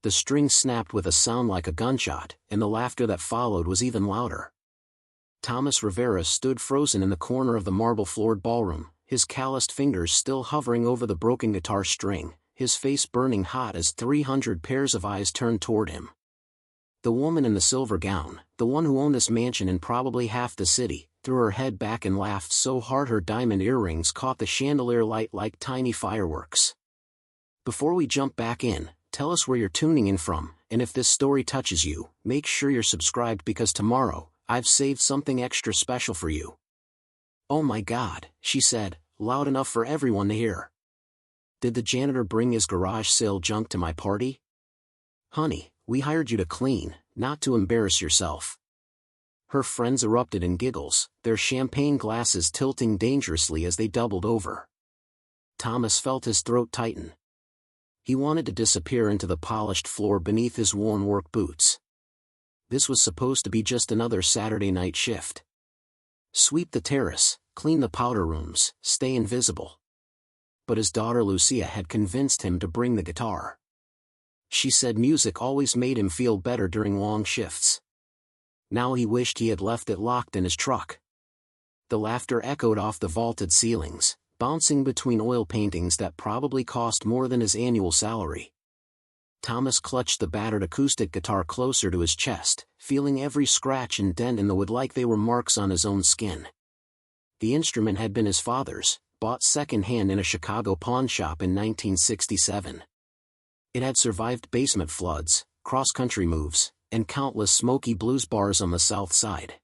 The string snapped with a sound like a gunshot, and the laughter that followed was even louder. Thomas Rivera stood frozen in the corner of the marble-floored ballroom, his calloused fingers still hovering over the broken guitar string, his face burning hot as 300 pairs of eyes turned toward him. The woman in the silver gown, the one who owned this mansion and probably half the city, threw her head back and laughed so hard her diamond earrings caught the chandelier light like tiny fireworks. Before we jump back in, tell us where you're tuning in from, and if this story touches you, make sure you're subscribed because tomorrow, I've saved something extra special for you. Oh my God, she said, loud enough for everyone to hear. Did the janitor bring his garage sale junk to my party? Honey, we hired you to clean, not to embarrass yourself. Her friends erupted in giggles, their champagne glasses tilting dangerously as they doubled over. Thomas felt his throat tighten. He wanted to disappear into the polished floor beneath his worn work boots. This was supposed to be just another Saturday night shift. Sweep the terrace, clean the powder rooms, stay invisible. But his daughter Lucia had convinced him to bring the guitar. She said music always made him feel better during long shifts. Now he wished he had left it locked in his truck. The laughter echoed off the vaulted ceilings, bouncing between oil paintings that probably cost more than his annual salary. Thomas clutched the battered acoustic guitar closer to his chest, feeling every scratch and dent in the wood like they were marks on his own skin. The instrument had been his father's, bought second-hand in a Chicago pawn shop in 1967. It had survived basement floods, cross-country moves, and countless smoky blues bars on the south side.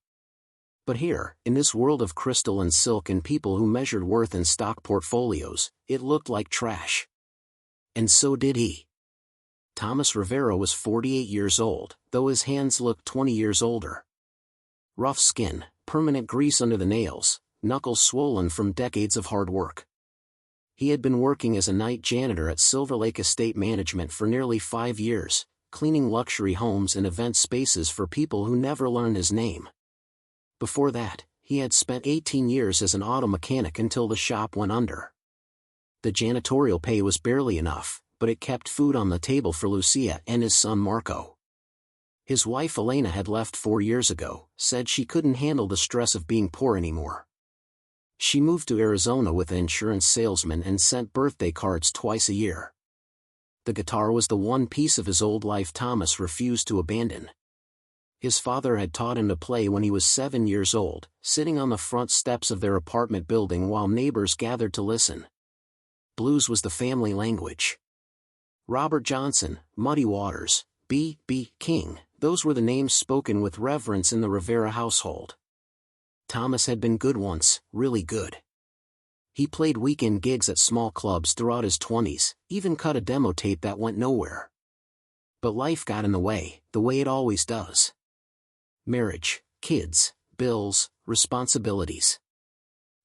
But here, in this world of crystal and silk and people who measured worth in stock portfolios, it looked like trash. And so did he. Thomas Rivera was 48 years old, though his hands looked 20 years older. Rough skin, permanent grease under the nails, knuckles swollen from decades of hard work. He had been working as a night janitor at Silver Lake Estate Management for nearly 5 years, cleaning luxury homes and event spaces for people who never learned his name. Before that, he had spent 18 years as an auto mechanic until the shop went under. The janitorial pay was barely enough, but it kept food on the table for Lucia and his son Marco. His wife Elena had left 4 years ago, said she couldn't handle the stress of being poor anymore. She moved to Arizona with an insurance salesman and sent birthday cards twice a year. The guitar was the one piece of his old life Thomas refused to abandon. His father had taught him to play when he was 7 years old, sitting on the front steps of their apartment building while neighbors gathered to listen. Blues was the family language. Robert Johnson, Muddy Waters, B.B. King, those were the names spoken with reverence in the Rivera household. Thomas had been good once, really good. He played weekend gigs at small clubs throughout his 20s, even cut a demo tape that went nowhere. But life got in the way it always does. Marriage, kids, bills, responsibilities.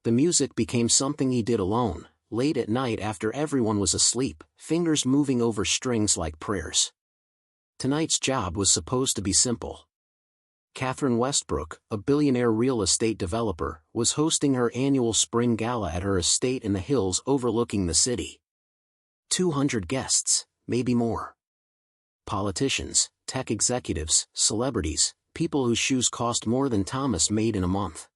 The music became something he did alone, late at night after everyone was asleep, fingers moving over strings like prayers. Tonight's job was supposed to be simple. Catherine Westbrook, a billionaire real estate developer, was hosting her annual spring gala at her estate in the hills overlooking the city. 200 guests, maybe more. Politicians, tech executives, celebrities, people whose shoes cost more than Thomas made in a month.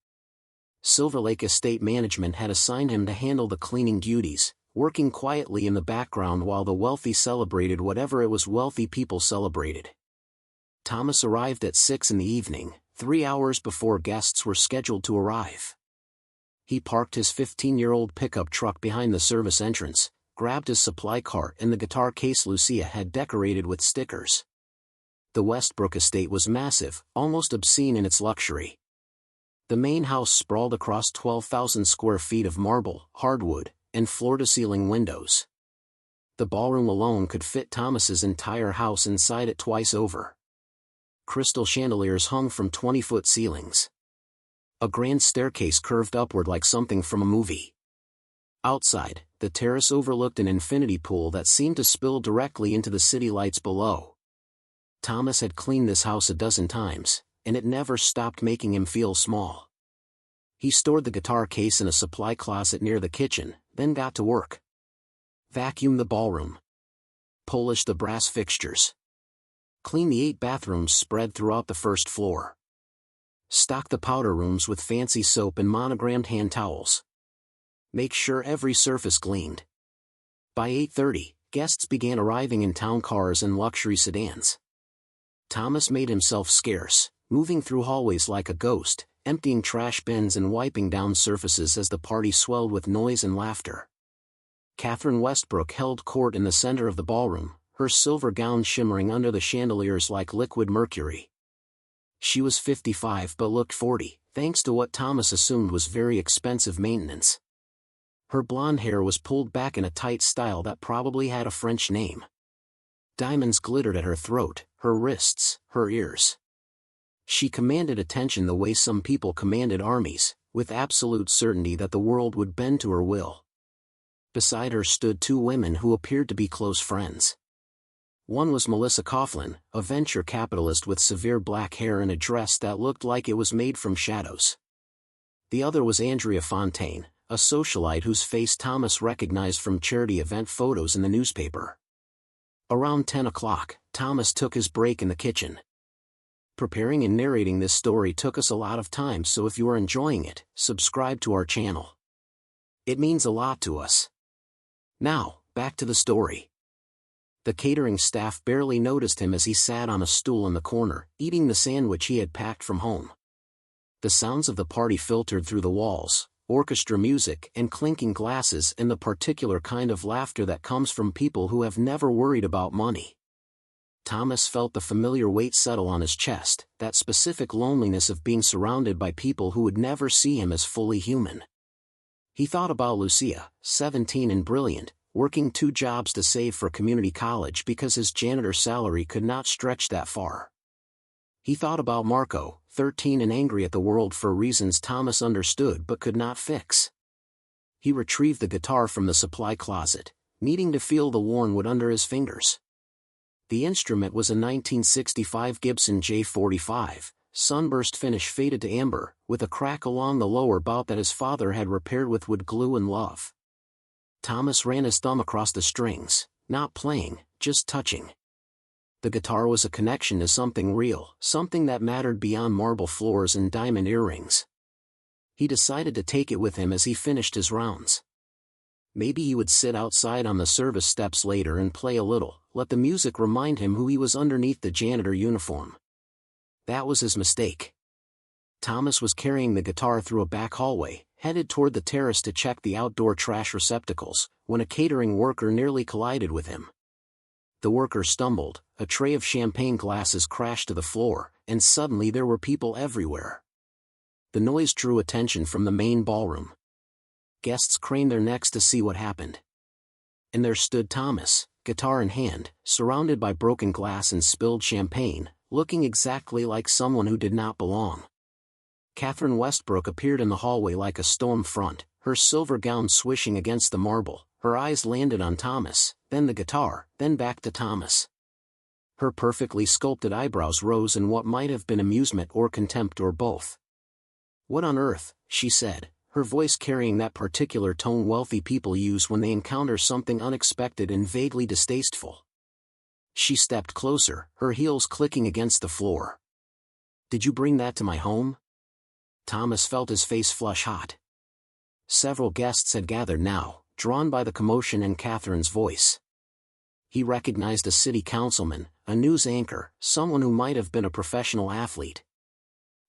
Silver Lake Estate Management had assigned him to handle the cleaning duties, working quietly in the background while the wealthy celebrated whatever it was wealthy people celebrated. Thomas arrived at 6 in the evening, 3 hours before guests were scheduled to arrive. He parked his 15-year-old pickup truck behind the service entrance, grabbed his supply cart and the guitar case Lucia had decorated with stickers. The Westbrook estate was massive, almost obscene in its luxury. The main house sprawled across 12,000 square feet of marble, hardwood, and floor-to-ceiling windows. The ballroom alone could fit Thomas's entire house inside it twice over. Crystal chandeliers hung from 20-foot ceilings. A grand staircase curved upward like something from a movie. Outside, the terrace overlooked an infinity pool that seemed to spill directly into the city lights below. Thomas had cleaned this house a dozen times, and it never stopped making him feel small. He stored the guitar case in a supply closet near the kitchen, then got to work. Vacuumed the ballroom. Polished the brass fixtures. Clean the 8 bathrooms spread throughout the first floor. Stock the powder rooms with fancy soap and monogrammed hand towels. Make sure every surface cleaned. By 8:30, guests began arriving in town cars and luxury sedans. Thomas made himself scarce, moving through hallways like a ghost, emptying trash bins and wiping down surfaces as the party swelled with noise and laughter. Catherine Westbrook held court in the center of the ballroom, her silver gown shimmering under the chandeliers like liquid mercury. She was 55 but looked 40, thanks to what Thomas assumed was very expensive maintenance. Her blonde hair was pulled back in a tight style that probably had a French name. Diamonds glittered at her throat, her wrists, her ears. She commanded attention the way some people commanded armies, with absolute certainty that the world would bend to her will. Beside her stood 2 women who appeared to be close friends. One was Melissa Coughlin, a venture capitalist with severe black hair and a dress that looked like it was made from shadows. The other was Andrea Fontaine, a socialite whose face Thomas recognized from charity event photos in the newspaper. Around 10 o'clock, Thomas took his break in the kitchen. Preparing and narrating this story took us a lot of time, so if you are enjoying it, subscribe to our channel. It means a lot to us. Now, back to the story. The catering staff barely noticed him as he sat on a stool in the corner, eating the sandwich he had packed from home. The sounds of the party filtered through the walls, orchestra music and clinking glasses and the particular kind of laughter that comes from people who have never worried about money. Thomas felt the familiar weight settle on his chest, that specific loneliness of being surrounded by people who would never see him as fully human. He thought about Lucia, 17 and brilliant, working 2 jobs to save for community college because his janitor salary could not stretch that far. He thought about Marco, 13 and angry at the world for reasons Thomas understood but could not fix. He retrieved the guitar from the supply closet, needing to feel the worn wood under his fingers. The instrument was a 1965 Gibson J45, sunburst finish faded to amber, with a crack along the lower bout that his father had repaired with wood glue and love. Thomas ran his thumb across the strings, not playing, just touching. The guitar was a connection to something real, something that mattered beyond marble floors and diamond earrings. He decided to take it with him as he finished his rounds. Maybe he would sit outside on the service steps later and play a little, let the music remind him who he was underneath the janitor uniform. That was his mistake. Thomas was carrying the guitar through a back hallway, headed toward the terrace to check the outdoor trash receptacles, when a catering worker nearly collided with him. The worker stumbled, a tray of champagne glasses crashed to the floor, and suddenly there were people everywhere. The noise drew attention from the main ballroom. Guests craned their necks to see what happened. And there stood Thomas, guitar in hand, surrounded by broken glass and spilled champagne, looking exactly like someone who did not belong. Catherine Westbrook appeared in the hallway like a storm front, her silver gown swishing against the marble. Her eyes landed on Thomas, then the guitar, then back to Thomas. Her perfectly sculpted eyebrows rose in what might have been amusement or contempt or both. "What on earth," she said, her voice carrying that particular tone wealthy people use when they encounter something unexpected and vaguely distasteful. She stepped closer, her heels clicking against the floor. "Did you bring that to my home?" Thomas felt his face flush hot. Several guests had gathered now, drawn by the commotion and Catherine's voice. He recognized a city councilman, a news anchor, someone who might have been a professional athlete.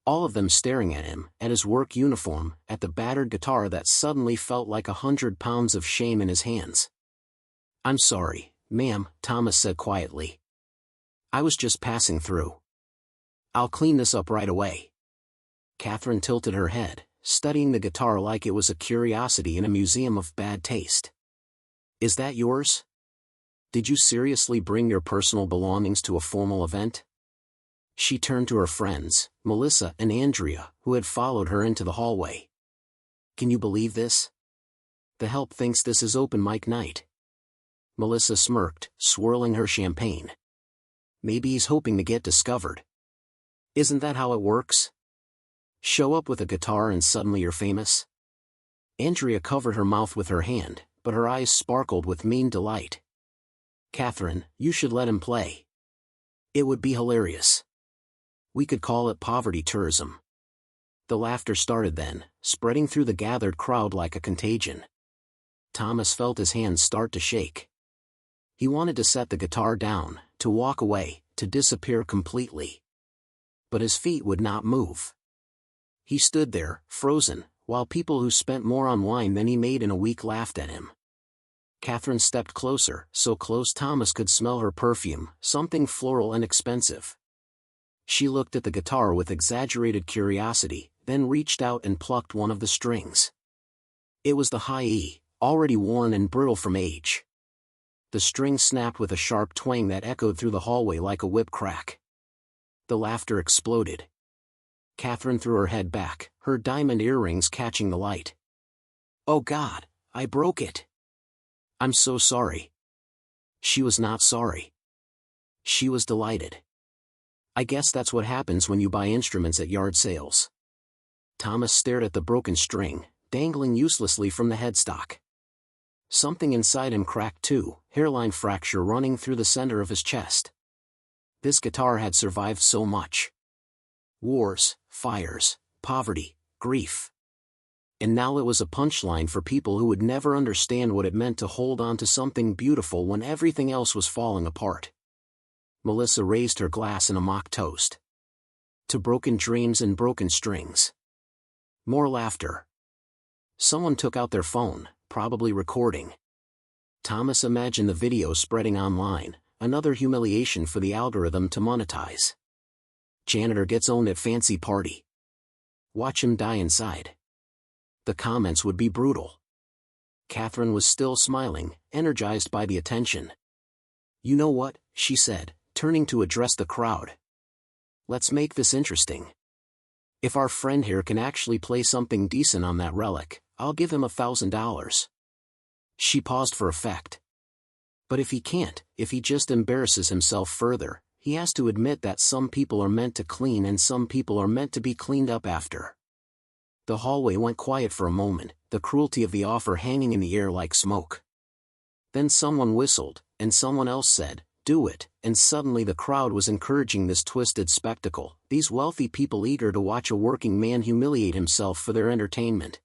All of them staring at him, at his work uniform, at the battered guitar that suddenly felt like 100 pounds of shame in his hands. "I'm sorry, ma'am," Thomas said quietly. "I was just passing through. I'll clean this up right away." Catherine tilted her head, studying the guitar like it was a curiosity in a museum of bad taste. "Is that yours? Did you seriously bring your personal belongings to a formal event?" She turned to her friends, Melissa and Andrea, who had followed her into the hallway. "Can you believe this? The help thinks this is open mic night." Melissa smirked, swirling her champagne. "Maybe he's hoping to get discovered. Isn't that how it works? Show up with a guitar and suddenly you're famous?" Andrea covered her mouth with her hand, but her eyes sparkled with mean delight. "Catherine, you should let him play. It would be hilarious. We could call it poverty tourism. The laughter started then, spreading through the gathered crowd like a contagion. Thomas felt his hands start to shake. He wanted to set the guitar down, to walk away, to disappear completely. But his feet would not move. He stood there, frozen, while people who spent more on wine than he made in a week laughed at him. Catherine stepped closer, so close Thomas could smell her perfume, something floral and expensive. She looked at the guitar with exaggerated curiosity, then reached out and plucked one of the strings. It was the high E, already worn and brittle from age. The string snapped with a sharp twang that echoed through the hallway like a whip crack. The laughter exploded. Catherine threw her head back, her diamond earrings catching the light. "Oh God, I broke it. I'm so sorry." She was not sorry. She was delighted. "I guess that's what happens when you buy instruments at yard sales." Thomas stared at the broken string, dangling uselessly from the headstock. Something inside him cracked too, hairline fracture running through the center of his chest. This guitar had survived so much. Wars, fires, poverty, grief. And now it was a punchline for people who would never understand what it meant to hold on to something beautiful when everything else was falling apart. Melissa raised her glass in a mock toast. To broken dreams and broken strings. More laughter. Someone took out their phone, probably recording. Thomas imagined the video spreading online, another humiliation for the algorithm to monetize. Janitor gets owned at fancy party. Watch him die inside. The comments would be brutal. Catherine was still smiling, energized by the attention. "You know what," she said, turning to address the crowd. "Let's make this interesting. If our friend here can actually play something decent on that relic, I'll give him $1,000. She paused for effect. "But if he can't, if he just embarrasses himself further, he has to admit that some people are meant to clean and some people are meant to be cleaned up after." The hallway went quiet for a moment, the cruelty of the offer hanging in the air like smoke. Then someone whistled, and someone else said, "Do it," and suddenly the crowd was encouraging this twisted spectacle, these wealthy people eager to watch a working man humiliate himself for their entertainment.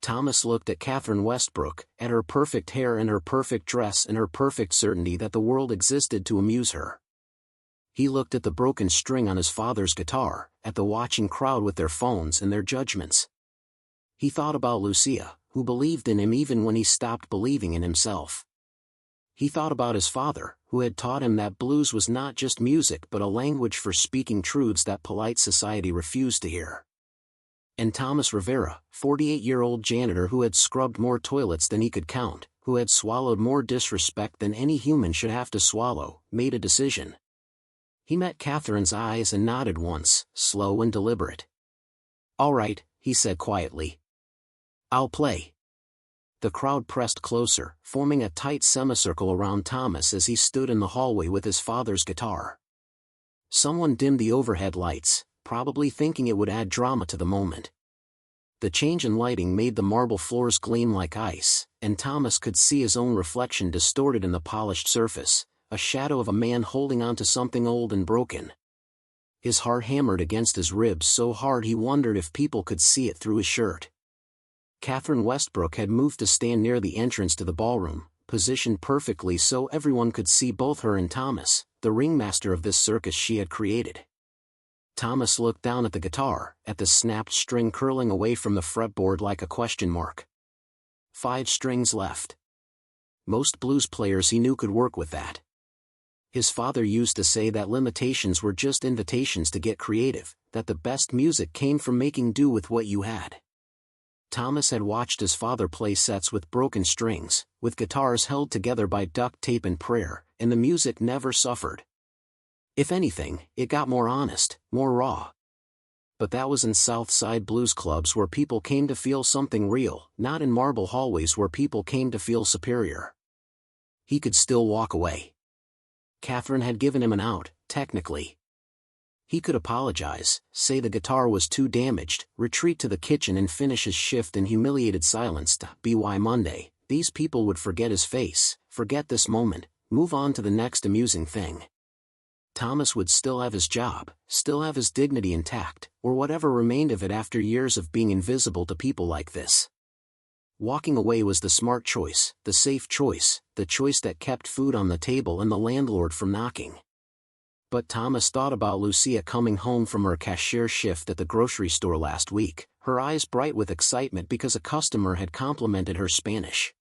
Thomas looked at Catherine Westbrook, at her perfect hair and her perfect dress and her perfect certainty that the world existed to amuse her. He looked at the broken string on his father's guitar, at the watching crowd with their phones and their judgments. He thought about Lucia, who believed in him even when he stopped believing in himself. He thought about his father, who had taught him that blues was not just music but a language for speaking truths that polite society refused to hear. And Thomas Rivera, 48-year-old janitor who had scrubbed more toilets than he could count, who had swallowed more disrespect than any human should have to swallow, made a decision. He met Catherine's eyes and nodded once, slow and deliberate. "All right," he said quietly. "I'll play." The crowd pressed closer, forming a tight semicircle around Thomas as he stood in the hallway with his father's guitar. Someone dimmed the overhead lights, probably thinking it would add drama to the moment. The change in lighting made the marble floors gleam like ice, and Thomas could see his own reflection distorted in the polished surface, a shadow of a man holding on to something old and broken. His heart hammered against his ribs so hard he wondered if people could see it through his shirt. Catherine Westbrook had moved to stand near the entrance to the ballroom, positioned perfectly so everyone could see both her and Thomas, the ringmaster of this circus she had created. Thomas looked down at the guitar, at the snapped string curling away from the fretboard like a question mark. 5 strings left. Most blues players he knew could work with that. His father used to say that limitations were just invitations to get creative, that the best music came from making do with what you had. Thomas had watched his father play sets with broken strings, with guitars held together by duct tape and prayer, and the music never suffered. If anything, it got more honest, more raw. But that was in South Side blues clubs where people came to feel something real, not in marble hallways where people came to feel superior. He could still walk away. Catherine had given him an out, technically. He could apologize, say the guitar was too damaged, retreat to the kitchen and finish his shift in humiliated silence. By Monday, these people would forget his face, forget this moment, move on to the next amusing thing. Thomas would still have his job, still have his dignity intact, or whatever remained of it after years of being invisible to people like this. Walking away was the smart choice, the safe choice, the choice that kept food on the table and the landlord from knocking. But Thomas thought about Lucia coming home from her cashier shift at the grocery store last week, her eyes bright with excitement because a customer had complimented her Spanish.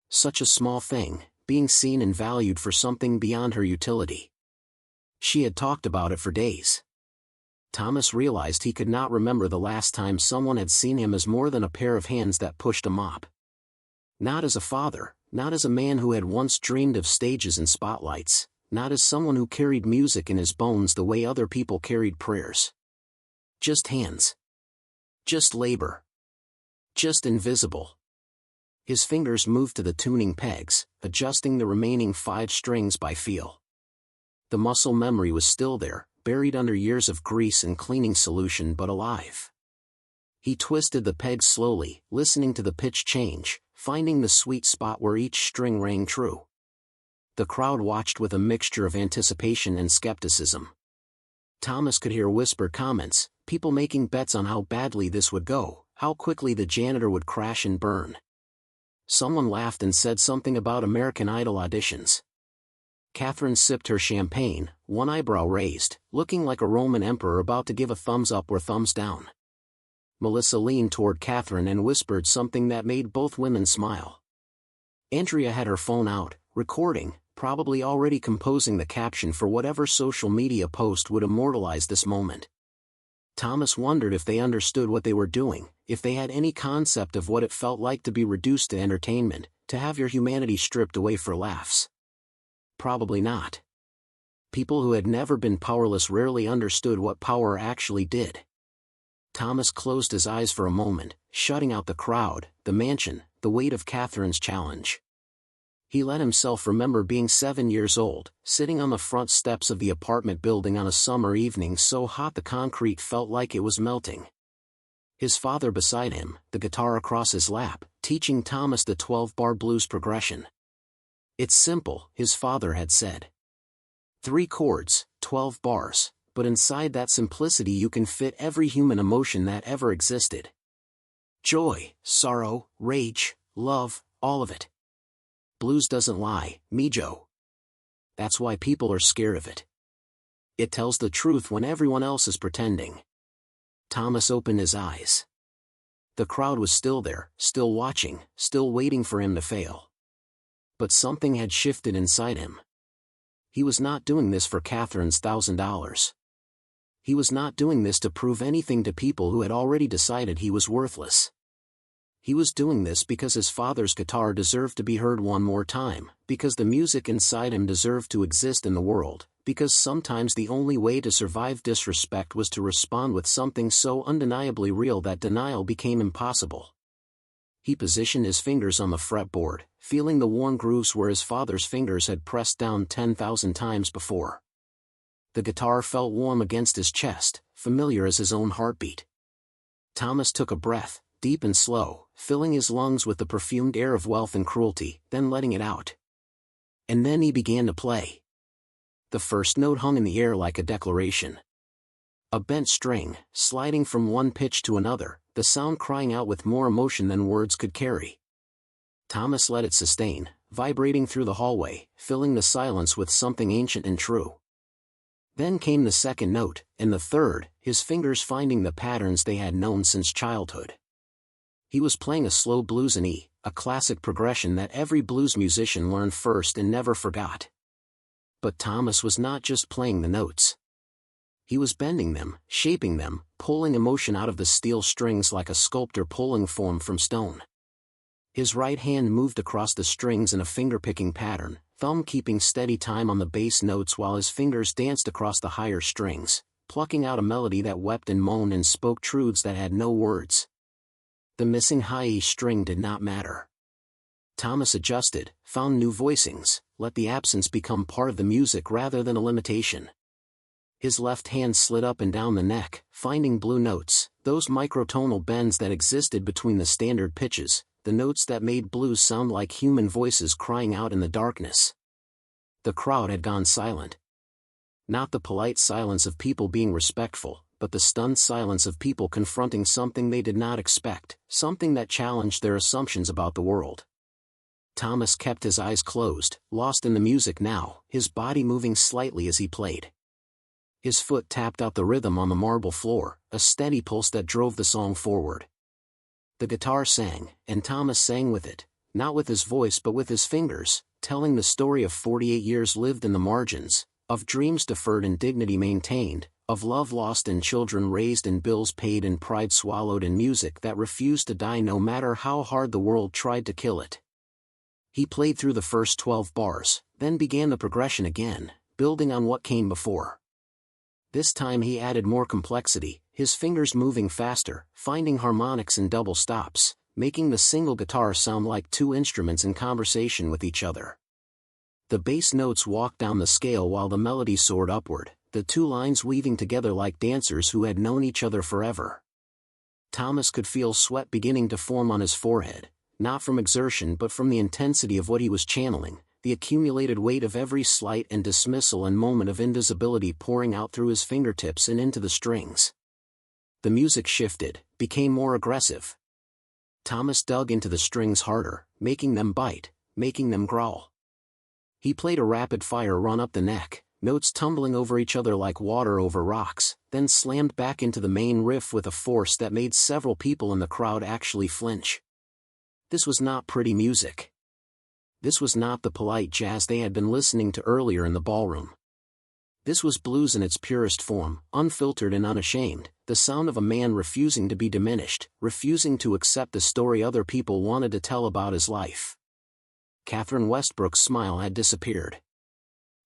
Such a small thing, being seen and valued for something beyond her utility. She had talked about it for days. Thomas realized he could not remember the last time someone had seen him as more than a pair of hands that pushed a mop. Not as a father, not as a man who had once dreamed of stages and spotlights, not as someone who carried music in his bones the way other people carried prayers. Just hands. Just labor. Just invisible. His fingers moved to the tuning pegs, adjusting the remaining 5 strings by feel. The muscle memory was still there, buried under years of grease and cleaning solution but alive. He twisted the pegs slowly, listening to the pitch change, finding the sweet spot where each string rang true. The crowd watched with a mixture of anticipation and skepticism. Thomas could hear whispered comments, people making bets on how badly this would go, how quickly the janitor would crash and burn. Someone laughed and said something about American Idol auditions. Catherine sipped her champagne, one eyebrow raised, looking like a Roman emperor about to give a thumbs up or thumbs down. Melissa leaned toward Catherine and whispered something that made both women smile. Andrea had her phone out, recording, probably already composing the caption for whatever social media post would immortalize this moment. Thomas wondered if they understood what they were doing, if they had any concept of what it felt like to be reduced to entertainment, to have your humanity stripped away for laughs. Probably not. People who had never been powerless rarely understood what power actually did. Thomas closed his eyes for a moment, shutting out the crowd, the mansion, the weight of Catherine's challenge. He let himself remember being 7 years old, sitting on the front steps of the apartment building on a summer evening so hot the concrete felt like it was melting. His father beside him, the guitar across his lap, teaching Thomas the 12-bar blues progression. It's simple, his father had said. 3 chords, 12 bars, but inside that simplicity you can fit every human emotion that ever existed. Joy, sorrow, rage, love, all of it. Blues doesn't lie, Mijo. That's why people are scared of it. It tells the truth when everyone else is pretending. Thomas opened his eyes. The crowd was still there, still watching, still waiting for him to fail. But something had shifted inside him. He was not doing this for Catherine's $1,000. He was not doing this to prove anything to people who had already decided he was worthless. He was doing this because his father's guitar deserved to be heard one more time, because the music inside him deserved to exist in the world, because sometimes the only way to survive disrespect was to respond with something so undeniably real that denial became impossible. He positioned his fingers on the fretboard, feeling the worn grooves where his father's fingers had pressed down 10,000 times before. The guitar felt warm against his chest, familiar as his own heartbeat. Thomas took a breath, deep and slow, filling his lungs with the perfumed air of wealth and cruelty, then letting it out. And then he began to play. The first note hung in the air like a declaration. A bent string, sliding from one pitch to another, the sound crying out with more emotion than words could carry. Thomas let it sustain, vibrating through the hallway, filling the silence with something ancient and true. Then came the second note, and the third, his fingers finding the patterns they had known since childhood. He was playing a slow blues in E, a classic progression that every blues musician learned first and never forgot. But Thomas was not just playing the notes. He was bending them, shaping them, pulling emotion out of the steel strings like a sculptor pulling form from stone. His right hand moved across the strings in a finger-picking pattern, thumb keeping steady time on the bass notes while his fingers danced across the higher strings, plucking out a melody that wept and moaned and spoke truths that had no words. The missing high E string did not matter. Thomas adjusted, found new voicings, let the absence become part of the music rather than a limitation. His left hand slid up and down the neck, finding blue notes, those microtonal bends that existed between the standard pitches, the notes that made blues sound like human voices crying out in the darkness. The crowd had gone silent. Not the polite silence of people being respectful, but the stunned silence of people confronting something they did not expect, something that challenged their assumptions about the world. Thomas kept his eyes closed, lost in the music now, his body moving slightly as he played. His foot tapped out the rhythm on the marble floor, a steady pulse that drove the song forward. The guitar sang, and Thomas sang with it, not with his voice but with his fingers, telling the story of 48 years lived in the margins, of dreams deferred and dignity maintained, of love lost and children raised and bills paid and pride swallowed and music that refused to die no matter how hard the world tried to kill it. He played through the first 12 bars, then began the progression again, building on what came before. This time he added more complexity, his fingers moving faster, finding harmonics and double stops, making the single guitar sound like two instruments in conversation with each other. The bass notes walked down the scale while the melody soared upward, the two lines weaving together like dancers who had known each other forever. Thomas could feel sweat beginning to form on his forehead, not from exertion but from the intensity of what he was channeling, the accumulated weight of every slight and dismissal and moment of invisibility pouring out through his fingertips and into the strings. The music shifted, became more aggressive. Thomas dug into the strings harder, making them bite, making them growl. He played a rapid-fire run up the neck, notes tumbling over each other like water over rocks, then slammed back into the main riff with a force that made several people in the crowd actually flinch. This was not pretty music. This was not the polite jazz they had been listening to earlier in the ballroom. This was blues in its purest form, unfiltered and unashamed, the sound of a man refusing to be diminished, refusing to accept the story other people wanted to tell about his life. Catherine Westbrook's smile had disappeared.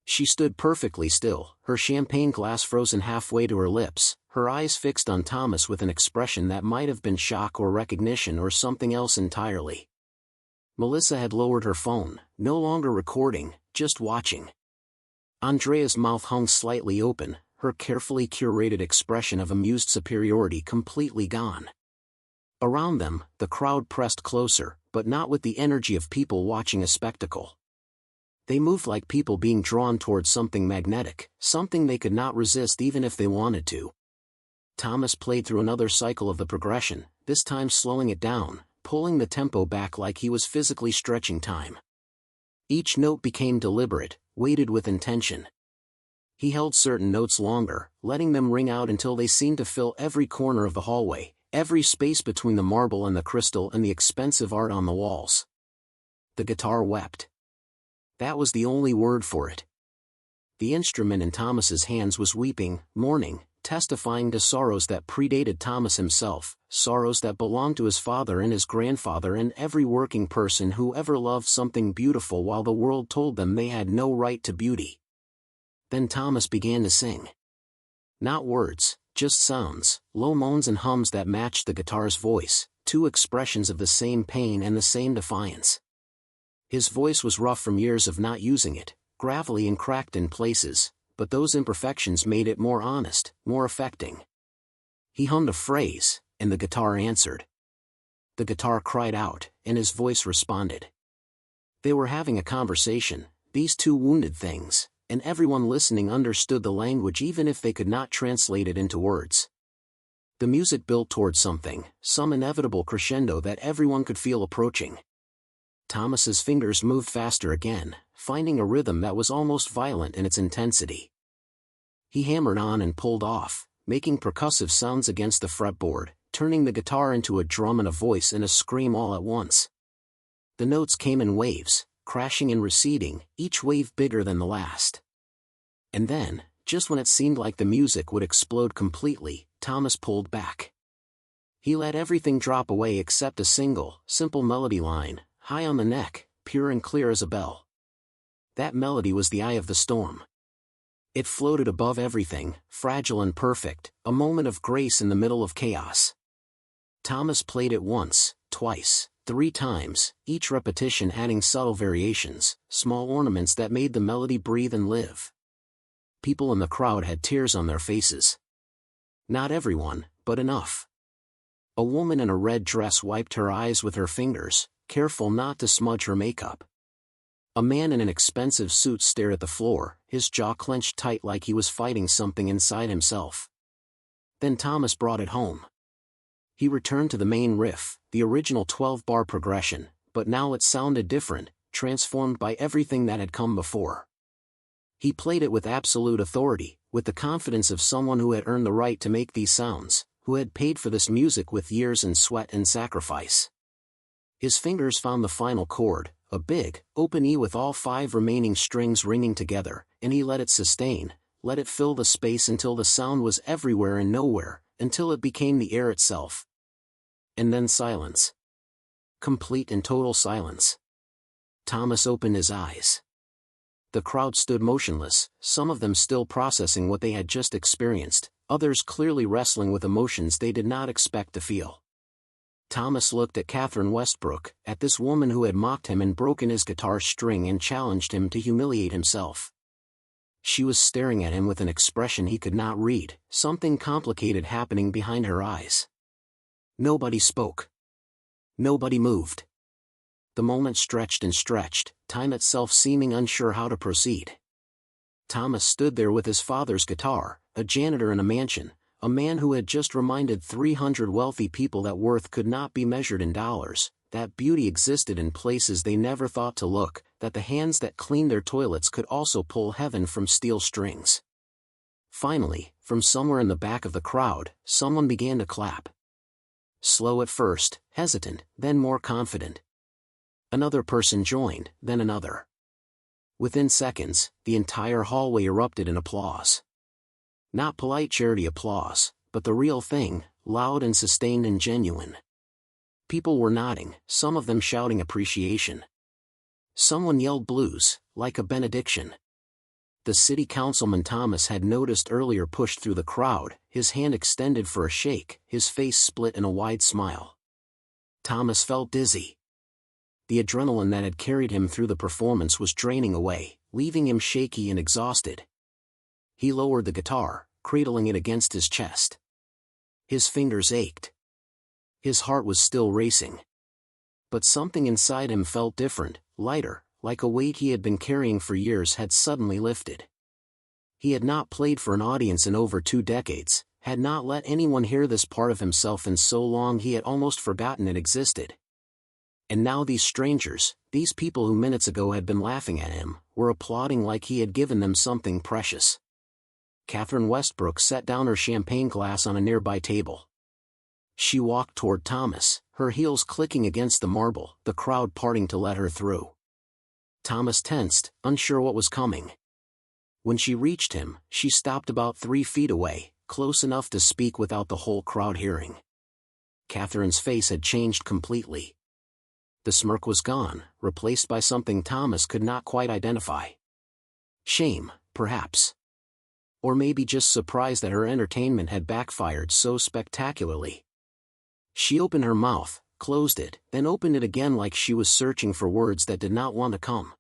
She stood perfectly still, her champagne glass frozen halfway to her lips, her eyes fixed on Thomas with an expression that might have been shock or recognition or something else entirely. Melissa had lowered her phone, no longer recording, just watching. Andrea's mouth hung slightly open, her carefully curated expression of amused superiority completely gone. Around them, the crowd pressed closer, but not with the energy of people watching a spectacle. They moved like people being drawn towards something magnetic, something they could not resist even if they wanted to. Thomas played through another cycle of the progression, this time slowing it down, pulling the tempo back like he was physically stretching time. Each note became deliberate, weighted with intention. He held certain notes longer, letting them ring out until they seemed to fill every corner of the hallway, every space between the marble and the crystal and the expensive art on the walls. The guitar wept. That was the only word for it. The instrument in Thomas's hands was weeping, mourning, testifying to sorrows that predated Thomas himself, sorrows that belonged to his father and his grandfather and every working person who ever loved something beautiful while the world told them they had no right to beauty. Then Thomas began to sing. Not words, just sounds, low moans and hums that matched the guitar's voice, two expressions of the same pain and the same defiance. His voice was rough from years of not using it, gravelly and cracked in places, but those imperfections made it more honest, more affecting. He hummed a phrase, and the guitar answered. The guitar cried out, and his voice responded. They were having a conversation, these two wounded things, and everyone listening understood the language even if they could not translate it into words. The music built towards something, some inevitable crescendo that everyone could feel approaching. Thomas's fingers moved faster again, finding a rhythm that was almost violent in its intensity. He hammered on and pulled off, making percussive sounds against the fretboard, turning the guitar into a drum and a voice and a scream all at once. The notes came in waves, crashing and receding, each wave bigger than the last. And then, just when it seemed like the music would explode completely, Thomas pulled back. He let everything drop away except a single, simple melody line, high on the neck, pure and clear as a bell. That melody was the eye of the storm. It floated above everything, fragile and perfect, a moment of grace in the middle of chaos. Thomas played it once, twice, 3 times, each repetition adding subtle variations, small ornaments that made the melody breathe and live. People in the crowd had tears on their faces. Not everyone, but enough. A woman in a red dress wiped her eyes with her fingers, careful not to smudge her makeup. A man in an expensive suit stared at the floor, his jaw clenched tight like he was fighting something inside himself. Then Thomas brought it home. He returned to the main riff, the original 12-bar progression, but now it sounded different, transformed by everything that had come before. He played it with absolute authority, with the confidence of someone who had earned the right to make these sounds, who had paid for this music with years and sweat and sacrifice. His fingers found the final chord, a big, open E with all 5 remaining strings ringing together, and he let it sustain, let it fill the space until the sound was everywhere and nowhere, until it became the air itself. And then silence. Complete and total silence. Thomas opened his eyes. The crowd stood motionless, some of them still processing what they had just experienced, others clearly wrestling with emotions they did not expect to feel. Thomas looked at Catherine Westbrook, at this woman who had mocked him and broken his guitar string and challenged him to humiliate himself. She was staring at him with an expression he could not read, something complicated happening behind her eyes. Nobody spoke. Nobody moved. The moment stretched and stretched, time itself seeming unsure how to proceed. Thomas stood there with his father's guitar, a janitor in a mansion, a man who had just reminded 300 wealthy people that worth could not be measured in dollars, that beauty existed in places they never thought to look, that the hands that cleaned their toilets could also pull heaven from steel strings. Finally, from somewhere in the back of the crowd, someone began to clap. Slow at first, hesitant, then more confident. Another person joined, then another. Within seconds, the entire hallway erupted in applause. Not polite charity applause, but the real thing, loud and sustained and genuine. People were nodding, some of them shouting appreciation. Someone yelled blues, like a benediction. The city councilman Thomas had noticed earlier pushed through the crowd, his hand extended for a shake, his face split in a wide smile. Thomas felt dizzy. The adrenaline that had carried him through the performance was draining away, leaving him shaky and exhausted. He lowered the guitar, cradling it against his chest. His fingers ached. His heart was still racing. But something inside him felt different, lighter, like a weight he had been carrying for years had suddenly lifted. He had not played for an audience in over 2 decades, had not let anyone hear this part of himself in so long he had almost forgotten it existed. And now these strangers, these people who minutes ago had been laughing at him, were applauding like he had given them something precious. Catherine Westbrook set down her champagne glass on a nearby table. She walked toward Thomas, her heels clicking against the marble, the crowd parting to let her through. Thomas tensed, unsure what was coming. When she reached him, she stopped about 3 feet away, close enough to speak without the whole crowd hearing. Catherine's face had changed completely. The smirk was gone, replaced by something Thomas could not quite identify. Shame, perhaps. Or maybe just surprise that her entertainment had backfired so spectacularly. She opened her mouth, closed it, then opened it again like she was searching for words that did not want to come.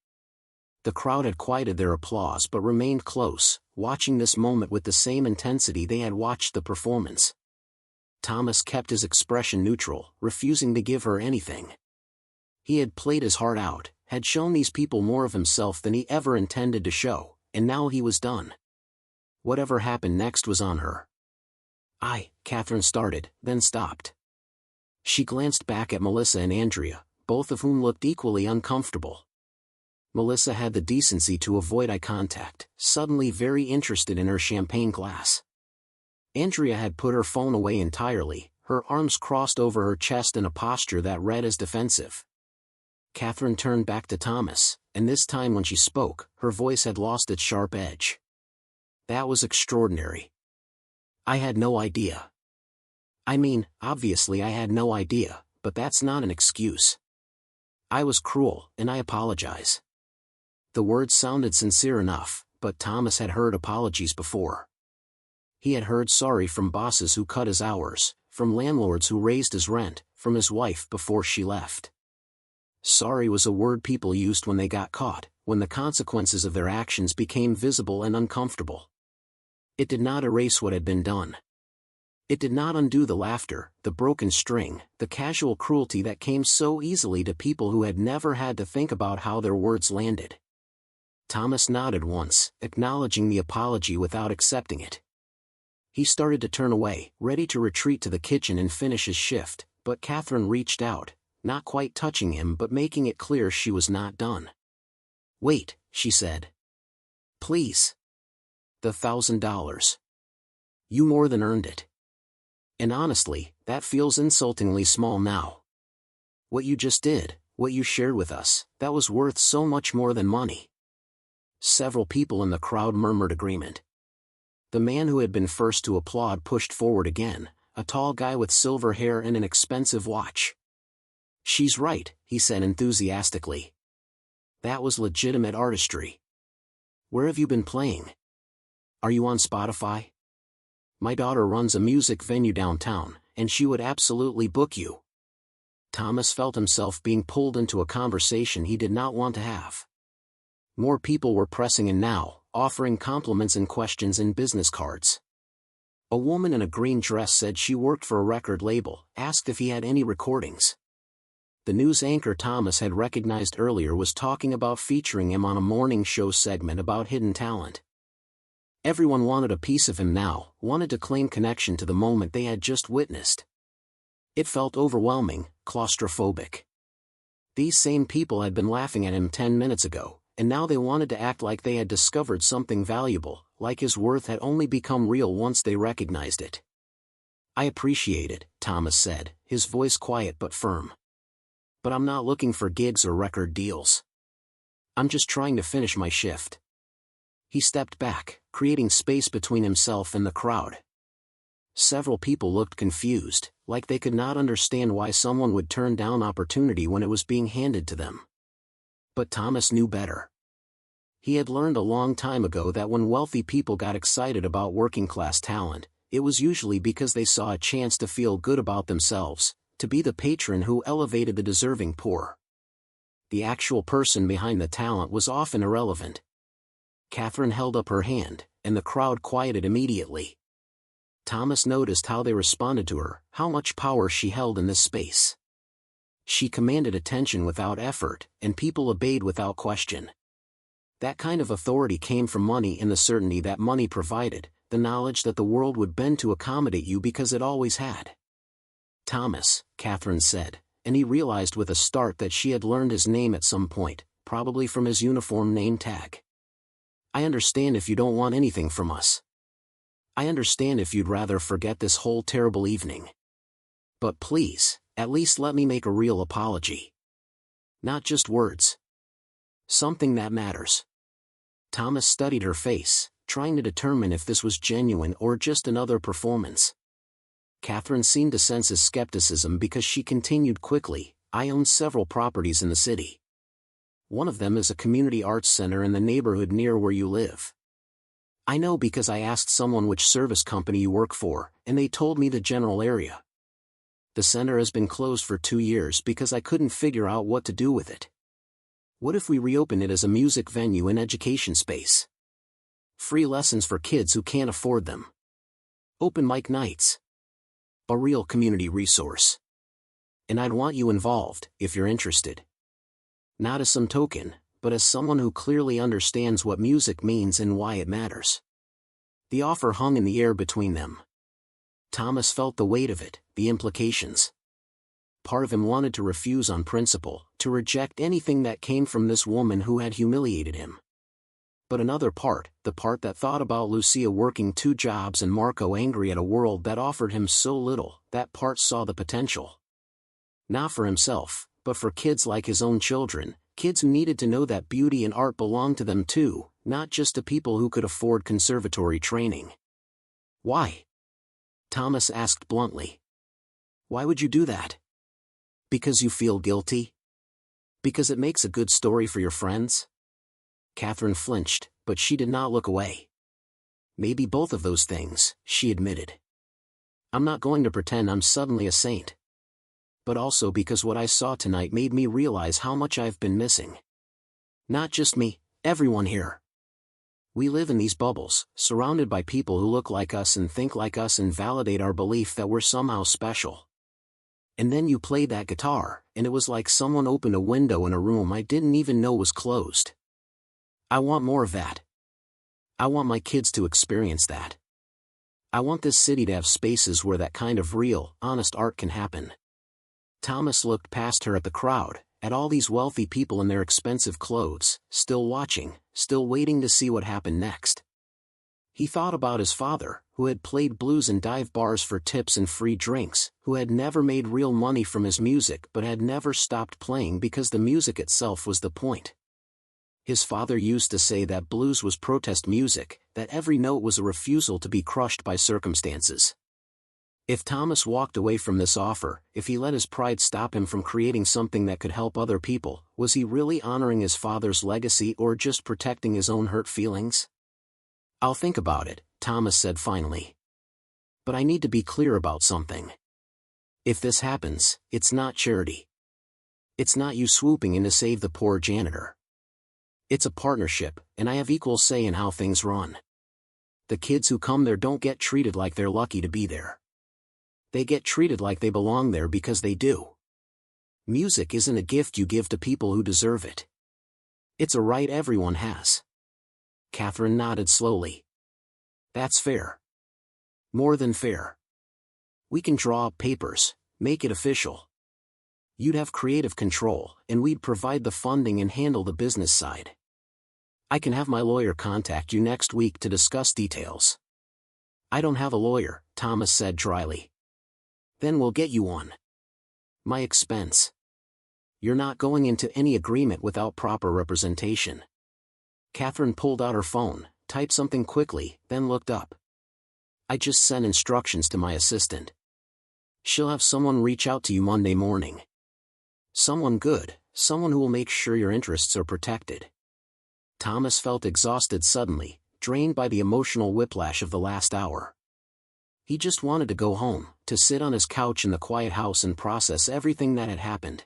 The crowd had quieted their applause but remained close, watching this moment with the same intensity they had watched the performance. Thomas kept his expression neutral, refusing to give her anything. He had played his heart out, had shown these people more of himself than he ever intended to show, and now he was done. Whatever happened next was on her. Catherine started, then stopped. She glanced back at Melissa and Andrea, both of whom looked equally uncomfortable. Melissa had the decency to avoid eye contact, suddenly very interested in her champagne glass. Andrea had put her phone away entirely, her arms crossed over her chest in a posture that read as defensive. Catherine turned back to Thomas, and this time when she spoke, her voice had lost its sharp edge. That was extraordinary. I had no idea. I mean, obviously I had no idea, but that's not an excuse. I was cruel, and I apologize. The words sounded sincere enough, but Thomas had heard apologies before. He had heard sorry from bosses who cut his hours, from landlords who raised his rent, from his wife before she left. Sorry was a word people used when they got caught, when the consequences of their actions became visible and uncomfortable. It did not erase what had been done. It did not undo the laughter, the broken string, the casual cruelty that came so easily to people who had never had to think about how their words landed. Thomas nodded once, acknowledging the apology without accepting it. He started to turn away, ready to retreat to the kitchen and finish his shift, but Catherine reached out, not quite touching him but making it clear she was not done. "Wait," she said. "Please. The $1,000. You more than earned it. And honestly, that feels insultingly small now. What you just did, what you shared with us, that was worth so much more than money." Several people in the crowd murmured agreement. The man who had been first to applaud pushed forward again, a tall guy with silver hair and an expensive watch. "She's right," he said enthusiastically. "That was legitimate artistry. Where have you been playing? Are you on Spotify? My daughter runs a music venue downtown, and she would absolutely book you." Thomas felt himself being pulled into a conversation he did not want to have. More people were pressing in now, offering compliments and questions in business cards. A woman in a green dress said she worked for a record label, asked if he had any recordings. The news anchor Thomas had recognized earlier was talking about featuring him on a morning show segment about hidden talent. Everyone wanted a piece of him now, wanted to claim connection to the moment they had just witnessed. It felt overwhelming, claustrophobic. These same people had been laughing at him 10 minutes ago, and now they wanted to act like they had discovered something valuable, like his worth had only become real once they recognized it. "I appreciate it," Thomas said, his voice quiet but firm. "But I'm not looking for gigs or record deals. I'm just trying to finish my shift." He stepped back, creating space between himself and the crowd. Several people looked confused, like they could not understand why someone would turn down opportunity when it was being handed to them. But Thomas knew better. He had learned a long time ago that when wealthy people got excited about working-class talent, it was usually because they saw a chance to feel good about themselves, to be the patron who elevated the deserving poor. The actual person behind the talent was often irrelevant. Catherine held up her hand, and the crowd quieted immediately. Thomas noticed how they responded to her, how much power she held in this space. She commanded attention without effort, and people obeyed without question. That kind of authority came from money and the certainty that money provided, the knowledge that the world would bend to accommodate you because it always had. "Thomas," Catherine said, and he realized with a start that she had learned his name at some point, probably from his uniform name tag. "I understand if you don't want anything from us. I understand if you'd rather forget this whole terrible evening. But please, at least let me make a real apology. Not just words. Something that matters." Thomas studied her face, trying to determine if this was genuine or just another performance. Catherine seemed to sense his skepticism because she continued quickly, "I own several properties in the city. One of them is a community arts center in the neighborhood near where you live. I know because I asked someone which service company you work for, and they told me the general area. The center has been closed for 2 years because I couldn't figure out what to do with it. What if we reopen it as a music venue and education space? Free lessons for kids who can't afford them. Open mic nights. A real community resource. And I'd want you involved, if you're interested. Not as some token, but as someone who clearly understands what music means and why it matters." The offer hung in the air between them. Thomas felt the weight of it, the implications. Part of him wanted to refuse on principle, to reject anything that came from this woman who had humiliated him. But another part, the part that thought about Lucia working 2 jobs and Marco angry at a world that offered him so little, that part saw the potential. Not for himself, but for kids like his own children, kids who needed to know that beauty and art belonged to them too, not just to people who could afford conservatory training. "Why?" Thomas asked bluntly. "Why would you do that? Because you feel guilty? Because it makes a good story for your friends?" Catherine flinched, but she did not look away. "Maybe both of those things," she admitted. "I'm not going to pretend I'm suddenly a saint. But also because what I saw tonight made me realize how much I've been missing. Not just me, everyone here." We live in these bubbles, surrounded by people who look like us and think like us and validate our belief that we're somehow special. And then you played that guitar, and it was like someone opened a window in a room I didn't even know was closed. I want more of that. I want my kids to experience that. I want this city to have spaces where that kind of real, honest art can happen. Thomas looked past her at the crowd, at all these wealthy people in their expensive clothes, still watching, still waiting to see what happened next. He thought about his father, who had played blues in dive bars for tips and free drinks, who had never made real money from his music but had never stopped playing because the music itself was the point. His father used to say that blues was protest music, that every note was a refusal to be crushed by circumstances. If Thomas walked away from this offer, if he let his pride stop him from creating something that could help other people, was he really honoring his father's legacy or just protecting his own hurt feelings? I'll think about it, Thomas said finally. But I need to be clear about something. If this happens, it's not charity. It's not you swooping in to save the poor janitor. It's a partnership, and I have equal say in how things run. The kids who come there don't get treated like they're lucky to be there. They get treated like they belong there because they do. Music isn't a gift you give to people who deserve it. It's a right everyone has. Catherine nodded slowly. That's fair. More than fair. We can draw up papers, make it official. You'd have creative control, and we'd provide the funding and handle the business side. I can have my lawyer contact you next week to discuss details. I don't have a lawyer, Thomas said dryly. Then we'll get you one. My expense. You're not going into any agreement without proper representation. Catherine pulled out her phone, typed something quickly, then looked up. I just sent instructions to my assistant. She'll have someone reach out to you Monday morning. Someone good, someone who will make sure your interests are protected. Thomas felt exhausted suddenly, drained by the emotional whiplash of the last hour. He just wanted to go home, to sit on his couch in the quiet house and process everything that had happened.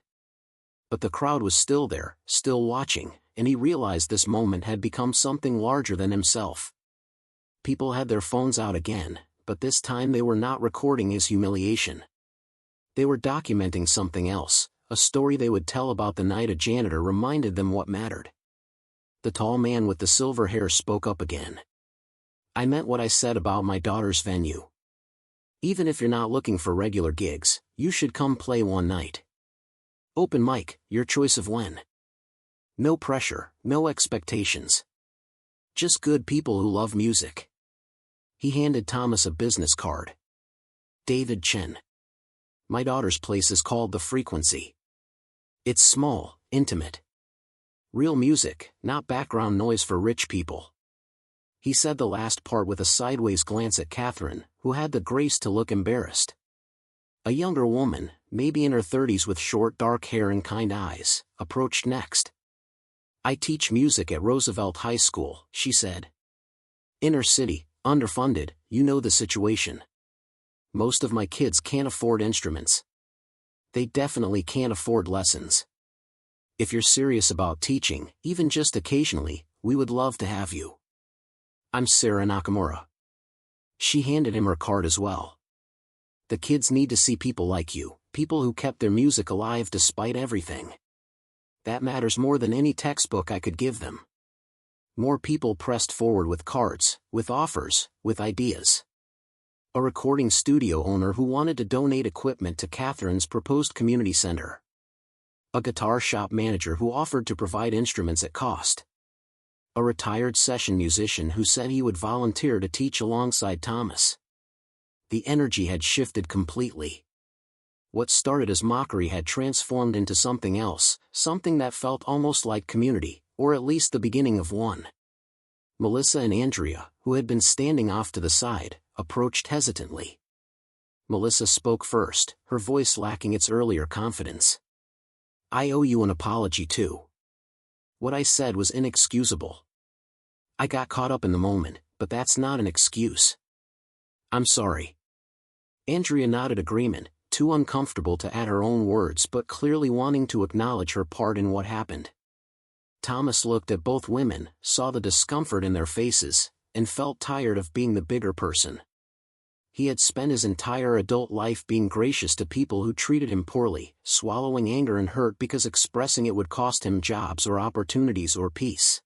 But the crowd was still there, still watching, and he realized this moment had become something larger than himself. People had their phones out again, but this time they were not recording his humiliation. They were documenting something else, a story they would tell about the night a janitor reminded them what mattered. The tall man with the silver hair spoke up again. I meant what I said about my daughter's venue. Even if you're not looking for regular gigs, you should come play one night. Open mic, your choice of when. No pressure, no expectations. Just good people who love music. He handed Thomas a business card. David Chen. My daughter's place is called The Frequency. It's small, intimate. Real music, not background noise for rich people. He said the last part with a sideways glance at Catherine, who had the grace to look embarrassed. A younger woman, maybe in her 30s with short dark hair and kind eyes, approached next. I teach music at Roosevelt High School, she said. Inner city, underfunded, you know the situation. Most of my kids can't afford instruments. They definitely can't afford lessons. If you're serious about teaching, even just occasionally, we would love to have you. I'm Sarah Nakamura. She handed him her card as well. The kids need to see people like you, people who kept their music alive despite everything. That matters more than any textbook I could give them. More people pressed forward with cards, with offers, with ideas. A recording studio owner who wanted to donate equipment to Catherine's proposed community center. A guitar shop manager who offered to provide instruments at cost. A retired session musician who said he would volunteer to teach alongside Thomas. The energy had shifted completely. What started as mockery had transformed into something else, something that felt almost like community, or at least the beginning of one. Melissa and Andrea, who had been standing off to the side, approached hesitantly. Melissa spoke first, her voice lacking its earlier confidence. I owe you an apology too. What I said was inexcusable. I got caught up in the moment, but that's not an excuse. I'm sorry. Andrea nodded agreement, too uncomfortable to add her own words but clearly wanting to acknowledge her part in what happened. Thomas looked at both women, saw the discomfort in their faces, and felt tired of being the bigger person. He had spent his entire adult life being gracious to people who treated him poorly, swallowing anger and hurt because expressing it would cost him jobs or opportunities or peace.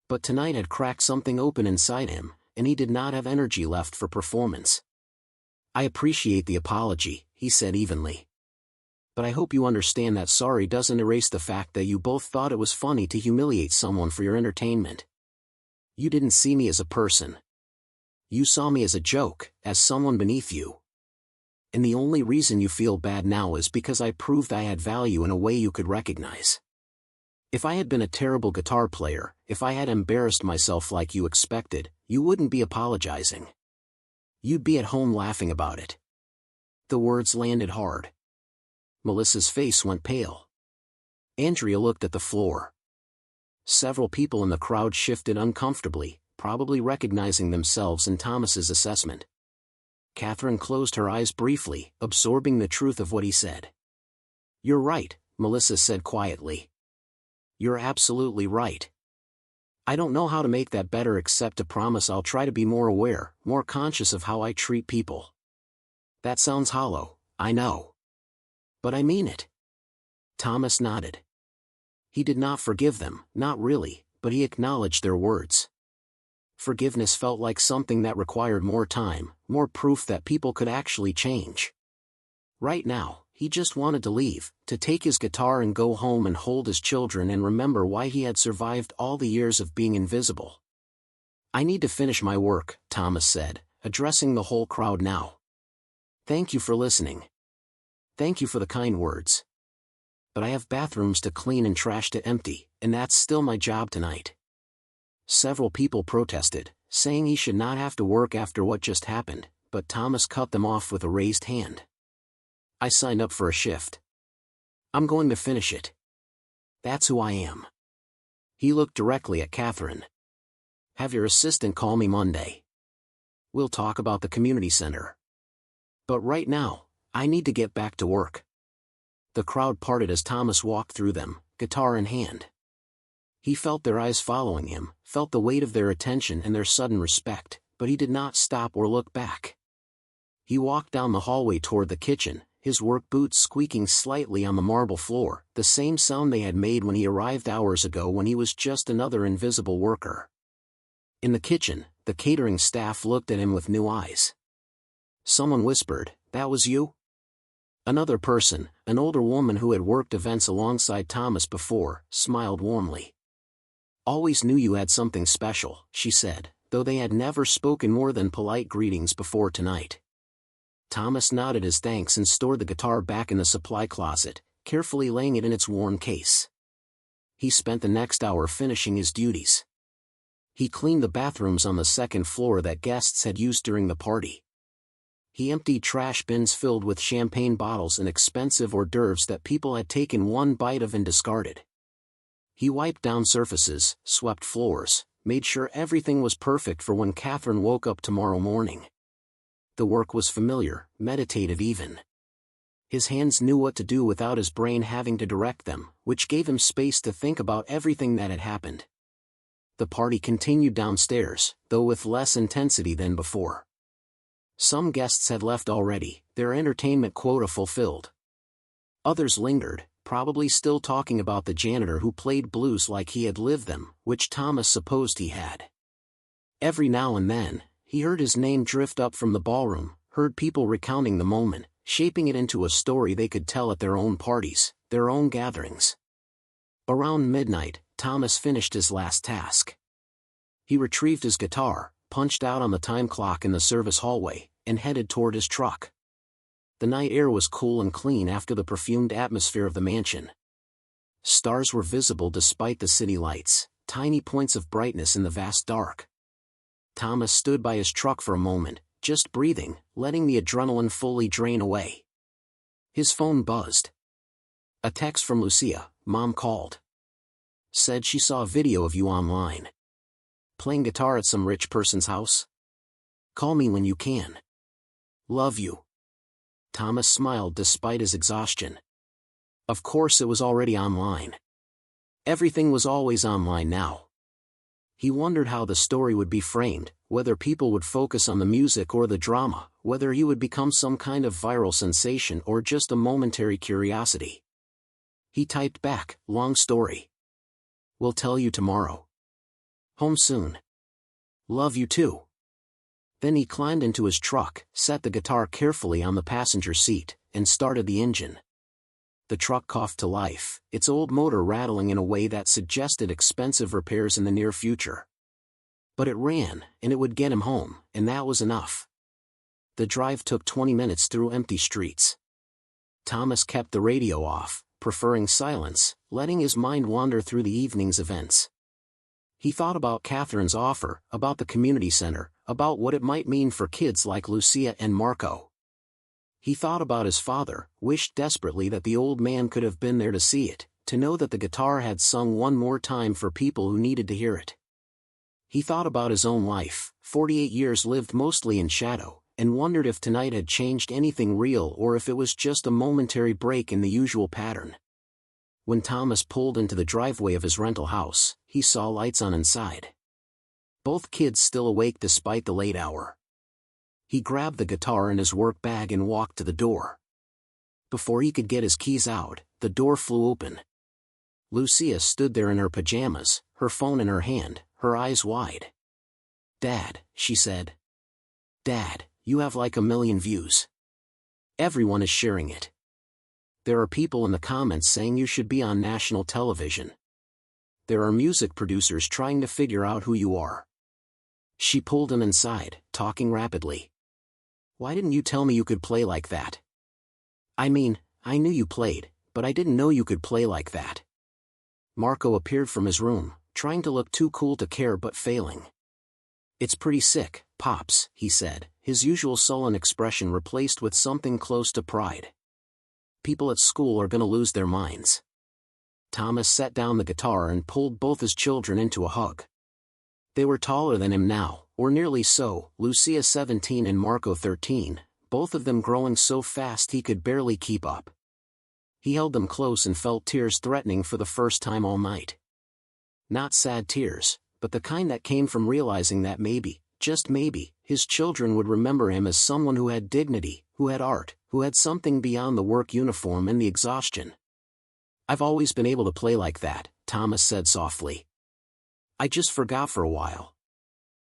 But tonight had cracked something open inside him, and he did not have energy left for performance. "I appreciate the apology," he said evenly. "But I hope you understand that sorry doesn't erase the fact that you both thought it was funny to humiliate someone for your entertainment. You didn't see me as a person. You saw me as a joke, as someone beneath you. And the only reason you feel bad now is because I proved I had value in a way you could recognize. If I had been a terrible guitar player, if I had embarrassed myself like you expected, you wouldn't be apologizing. You'd be at home laughing about it." The words landed hard. Melissa's face went pale. Andrea looked at the floor. Several people in the crowd shifted uncomfortably, probably recognizing themselves in Thomas's assessment. Catherine closed her eyes briefly, absorbing the truth of what he said. "You're right," Melissa said quietly. "You're absolutely right. I don't know how to make that better except to promise I'll try to be more aware, more conscious of how I treat people." "That sounds hollow, I know. But I mean it." Thomas nodded. He did not forgive them, not really, but he acknowledged their words. Forgiveness felt like something that required more time, more proof that people could actually change. Right now, he just wanted to leave, to take his guitar and go home and hold his children and remember why he had survived all the years of being invisible. "I need to finish my work," Thomas said, addressing the whole crowd now. "Thank you for listening. Thank you for the kind words. But I have bathrooms to clean and trash to empty, and that's still my job tonight." Several people protested, saying he should not have to work after what just happened, but Thomas cut them off with a raised hand. "I signed up for a shift. I'm going to finish it. That's who I am." He looked directly at Catherine. "Have your assistant call me Monday. We'll talk about the community center. But right now, I need to get back to work." The crowd parted as Thomas walked through them, guitar in hand. He felt their eyes following him, felt the weight of their attention and their sudden respect, but he did not stop or look back. He walked down the hallway toward the kitchen, his work boots squeaking slightly on the marble floor, the same sound they had made when he arrived hours ago when he was just another invisible worker. In the kitchen, the catering staff looked at him with new eyes. Someone whispered, "That was you?" Another person, an older woman who had worked events alongside Thomas before, smiled warmly. "Always knew you had something special," she said, though they had never spoken more than polite greetings before tonight. Thomas nodded his thanks and stored the guitar back in the supply closet, carefully laying it in its worn case. He spent the next hour finishing his duties. He cleaned the bathrooms on the second floor that guests had used during the party. He emptied trash bins filled with champagne bottles and expensive hors d'oeuvres that people had taken one bite of and discarded. He wiped down surfaces, swept floors, made sure everything was perfect for when Catherine woke up tomorrow morning. The work was familiar, meditative even. His hands knew what to do without his brain having to direct them, which gave him space to think about everything that had happened. The party continued downstairs, though with less intensity than before. Some guests had left already, their entertainment quota fulfilled. Others lingered, probably still talking about the janitor who played blues like he had lived them, which Thomas supposed he had. Every now and then, he heard his name drift up from the ballroom, heard people recounting the moment, shaping it into a story they could tell at their own parties, their own gatherings. Around midnight, Thomas finished his last task. He retrieved his guitar, punched out on the time clock in the service hallway, and headed toward his truck. The night air was cool and clean after the perfumed atmosphere of the mansion. Stars were visible despite the city lights, tiny points of brightness in the vast dark. Thomas stood by his truck for a moment, just breathing, letting the adrenaline fully drain away. His phone buzzed. A text from Lucia. "Mom called. Said she saw a video of you online. Playing guitar at some rich person's house? Call me when you can. Love you." Thomas smiled despite his exhaustion. Of course it was already online. Everything was always online now. He wondered how the story would be framed, whether people would focus on the music or the drama, whether he would become some kind of viral sensation or just a momentary curiosity. He typed back, "Long story. Will tell you tomorrow. Home soon. Love you too." Then he climbed into his truck, set the guitar carefully on the passenger seat, and started the engine. The truck coughed to life, its old motor rattling in a way that suggested expensive repairs in the near future. But it ran, and it would get him home, and that was enough. The drive took 20 minutes through empty streets. Thomas kept the radio off, preferring silence, letting his mind wander through the evening's events. He thought about Catherine's offer, about the community center, about what it might mean for kids like Lucia and Marco. He thought about his father, wished desperately that the old man could have been there to see it, to know that the guitar had sung one more time for people who needed to hear it. He thought about his own life, 48 years lived mostly in shadow, and wondered if tonight had changed anything real or if it was just a momentary break in the usual pattern. When Thomas pulled into the driveway of his rental house, he saw lights on inside. Both kids still awake despite the late hour. He grabbed the guitar in his work bag and walked to the door. Before he could get his keys out, the door flew open. Lucia stood there in her pajamas, her phone in her hand, her eyes wide. "Dad," she said. "Dad, you have like 1 million views. Everyone is sharing it. There are people in the comments saying you should be on national television. There are music producers trying to figure out who you are." She pulled him inside, talking rapidly. "Why didn't you tell me you could play like that? I mean, I knew you played, but I didn't know you could play like that." Marco appeared from his room, trying to look too cool to care but failing. "It's pretty sick, Pops," he said, his usual sullen expression replaced with something close to pride. "People at school are gonna lose their minds." Thomas set down the guitar and pulled both his children into a hug. They were taller than him now, or nearly so, Lucia 17 and Marco 13, both of them growing so fast he could barely keep up. He held them close and felt tears threatening for the first time all night. Not sad tears, but the kind that came from realizing that maybe, just maybe, his children would remember him as someone who had dignity, who had art, who had something beyond the work uniform and the exhaustion. "I've always been able to play like that," Thomas said softly. "I just forgot for a while.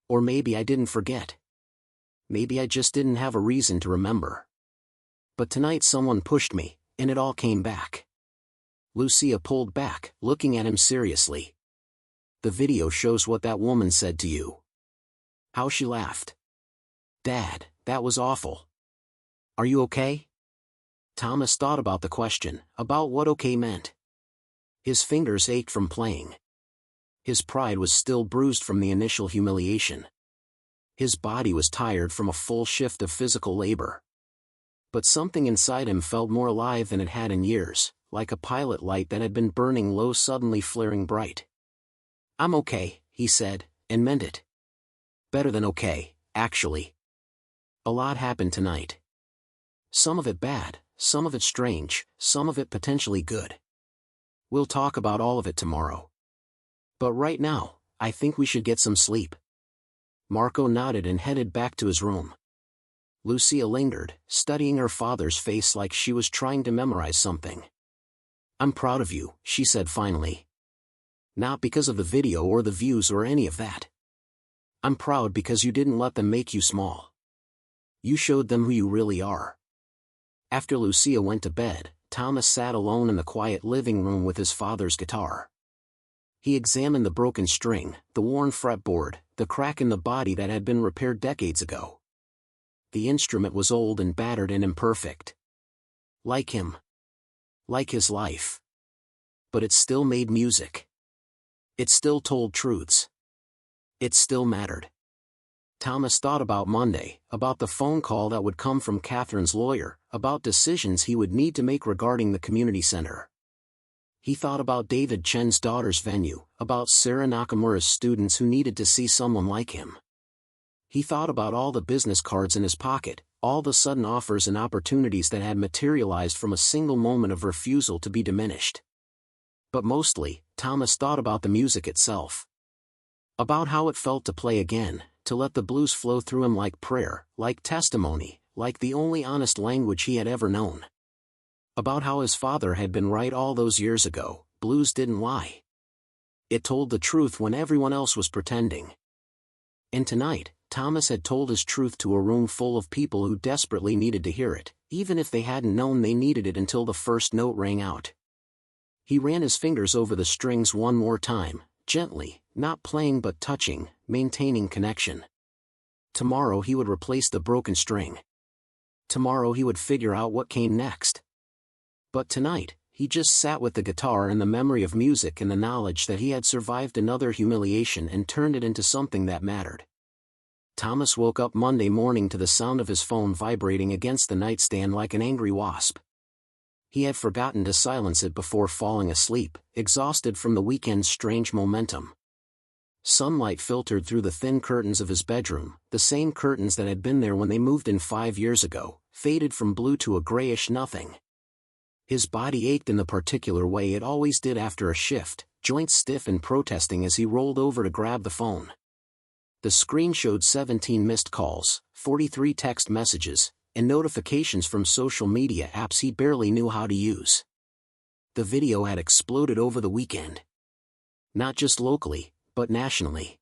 Or maybe I didn't forget. Maybe I just didn't have a reason to remember. But tonight someone pushed me, and it all came back." Lucia pulled back, looking at him seriously. "The video shows what that woman said to you." How she laughed. "Dad, that was awful. Are you okay?" Thomas thought about the question, about what okay meant. His fingers ached from playing. His pride was still bruised from the initial humiliation. His body was tired from a full shift of physical labor. But something inside him felt more alive than it had in years, like a pilot light that had been burning low suddenly flaring bright. "I'm okay," he said, and meant it. Better than okay, actually. A lot happened tonight. Some of it bad, some of it strange, some of it potentially good. We'll talk about all of it tomorrow. But right now, I think we should get some sleep." Marco nodded and headed back to his room. Lucia lingered, studying her father's face like she was trying to memorize something. "I'm proud of you," she said finally. "Not because of the video or the views or any of that. I'm proud because you didn't let them make you small. You showed them who you really are." After Lucia went to bed, Thomas sat alone in the quiet living room with his father's guitar. He examined the broken string, the worn fretboard, the crack in the body that had been repaired decades ago. The instrument was old and battered and imperfect. Like him. Like his life. But it still made music. It still told truths. It still mattered. Thomas thought about Monday, about the phone call that would come from Catherine's lawyer, about decisions he would need to make regarding the community center. He thought about David Chen's daughter's venue, about Sarah Nakamura's students who needed to see someone like him. He thought about all the business cards in his pocket, all the sudden offers and opportunities that had materialized from a single moment of refusal to be diminished. But mostly, Thomas thought about the music itself. About how it felt to play again, to let the blues flow through him like prayer, like testimony, like the only honest language he had ever known. About how his father had been right all those years ago, blues didn't lie. It told the truth when everyone else was pretending. And tonight, Thomas had told his truth to a room full of people who desperately needed to hear it, even if they hadn't known they needed it until the first note rang out. He ran his fingers over the strings one more time, gently, not playing but touching, maintaining connection. Tomorrow he would replace the broken string. Tomorrow he would figure out what came next. But tonight, he just sat with the guitar and the memory of music and the knowledge that he had survived another humiliation and turned it into something that mattered. Thomas woke up Monday morning to the sound of his phone vibrating against the nightstand like an angry wasp. He had forgotten to silence it before falling asleep, exhausted from the weekend's strange momentum. Sunlight filtered through the thin curtains of his bedroom, the same curtains that had been there when they moved in 5 years ago, faded from blue to a grayish nothing. His body ached in the particular way it always did after a shift, joints stiff and protesting as he rolled over to grab the phone. The screen showed 17 missed calls, 43 text messages, and notifications from social media apps he barely knew how to use. The video had exploded over the weekend. Not just locally, but nationally.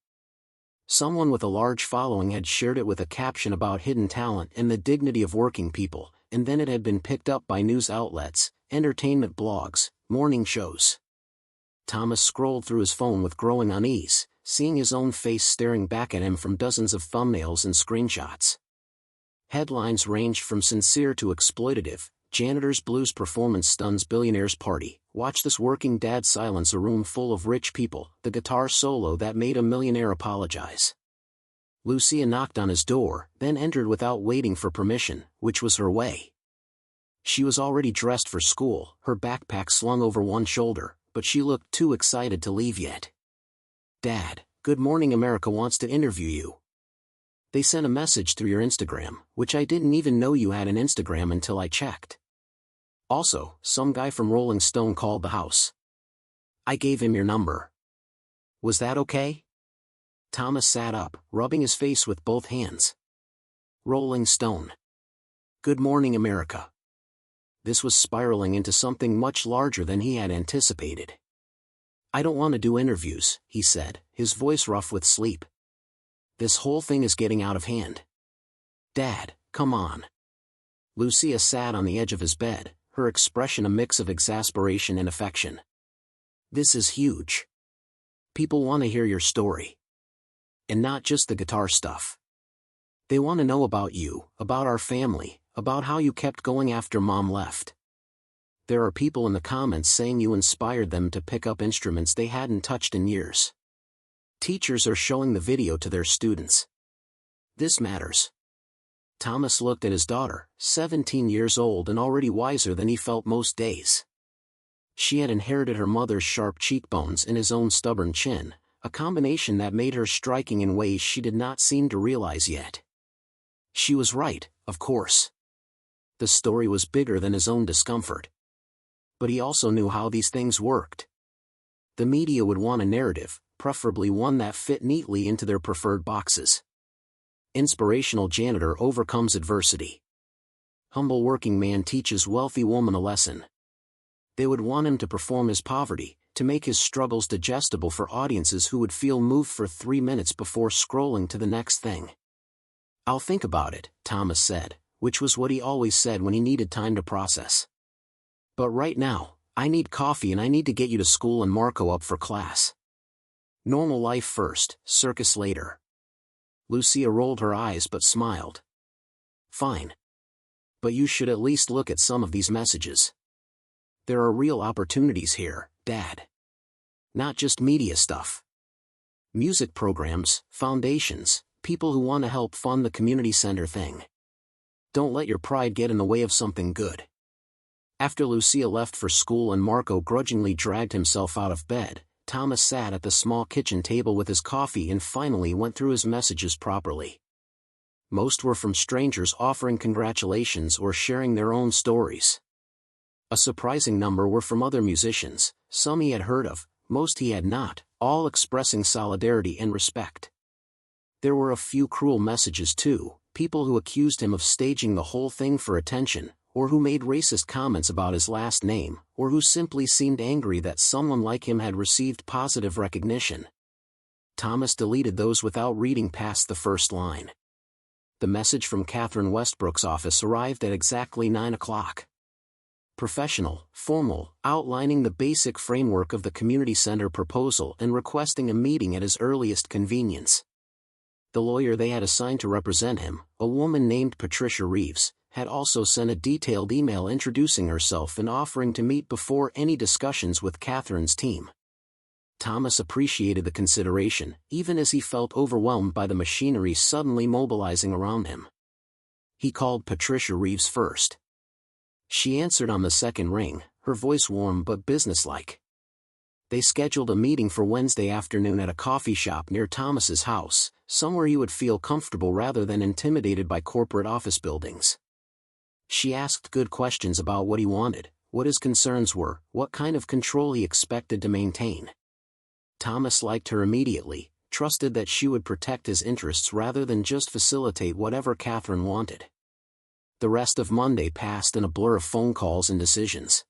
Someone with a large following had shared it with a caption about hidden talent and the dignity of working people, and then it had been picked up by news outlets, entertainment blogs, morning shows. Thomas scrolled through his phone with growing unease, seeing his own face staring back at him from dozens of thumbnails and screenshots. Headlines ranged from sincere to exploitative: Janitor's blues performance stuns Billionaire's party, watch this working dad silence a room full of rich people, the guitar solo that made a millionaire apologize. Lucia knocked on his door, then entered without waiting for permission, which was her way. She was already dressed for school, her backpack slung over one shoulder, but she looked too excited to leave yet. "Dad, Good Morning America wants to interview you. They sent a message through your Instagram, which I didn't even know you had an Instagram until I checked. Also, some guy from Rolling Stone called the house. I gave him your number. Was that okay?" Thomas sat up, rubbing his face with both hands. Rolling Stone. Good Morning America. This was spiraling into something much larger than he had anticipated. "I don't want to do interviews," he said, his voice rough with sleep. "This whole thing is getting out of hand. Dad, come on." Lucia sat on the edge of his bed, her expression a mix of exasperation and affection. "This is huge. People want to hear your story. And not just the guitar stuff. They want to know about you, about our family, about how you kept going after Mom left. There are people in the comments saying you inspired them to pick up instruments they hadn't touched in years. Teachers are showing the video to their students. This matters." Thomas looked at his daughter, 17 years old and already wiser than he felt most days. She had inherited her mother's sharp cheekbones and his own stubborn chin, a combination that made her striking in ways she did not seem to realize yet. She was right, of course. The story was bigger than his own discomfort. But he also knew how these things worked. The media would want a narrative, preferably one that fit neatly into their preferred boxes. Inspirational janitor overcomes adversity. Humble working man teaches wealthy woman a lesson. They would want him to perform his poverty, to make his struggles digestible for audiences who would feel moved for 3 minutes before scrolling to the next thing. "I'll think about it," Thomas said, which was what he always said when he needed time to process. "But right now, I need coffee and I need to get you to school and Marco up for class. Normal life first, circus later." Lucia rolled her eyes but smiled. "Fine. But you should at least look at some of these messages. There are real opportunities here, Dad. Not just media stuff. Music programs, foundations, people who want to help fund the community center thing. Don't let your pride get in the way of something good." After Lucia left for school and Marco grudgingly dragged himself out of bed, Thomas sat at the small kitchen table with his coffee and finally went through his messages properly. Most were from strangers offering congratulations or sharing their own stories. A surprising number were from other musicians, some he had heard of, most he had not, all expressing solidarity and respect. There were a few cruel messages too, people who accused him of staging the whole thing for attention, or who made racist comments about his last name, or who simply seemed angry that someone like him had received positive recognition. Thomas deleted those without reading past the first line. The message from Catherine Westbrook's office arrived at exactly 9 o'clock. Professional, formal, outlining the basic framework of the community center proposal and requesting a meeting at his earliest convenience. The lawyer they had assigned to represent him, a woman named Patricia Reeves, had also sent a detailed email introducing herself and offering to meet before any discussions with Catherine's team. Thomas appreciated the consideration, even as he felt overwhelmed by the machinery suddenly mobilizing around him. He called Patricia Reeves first. She answered on the second ring, her voice warm but businesslike. They scheduled a meeting for Wednesday afternoon at a coffee shop near Thomas's house, somewhere he would feel comfortable rather than intimidated by corporate office buildings. She asked good questions about what he wanted, what his concerns were, what kind of control he expected to maintain. Thomas liked her immediately, trusted that she would protect his interests rather than just facilitate whatever Catherine wanted. The rest of Monday passed in a blur of phone calls and decisions.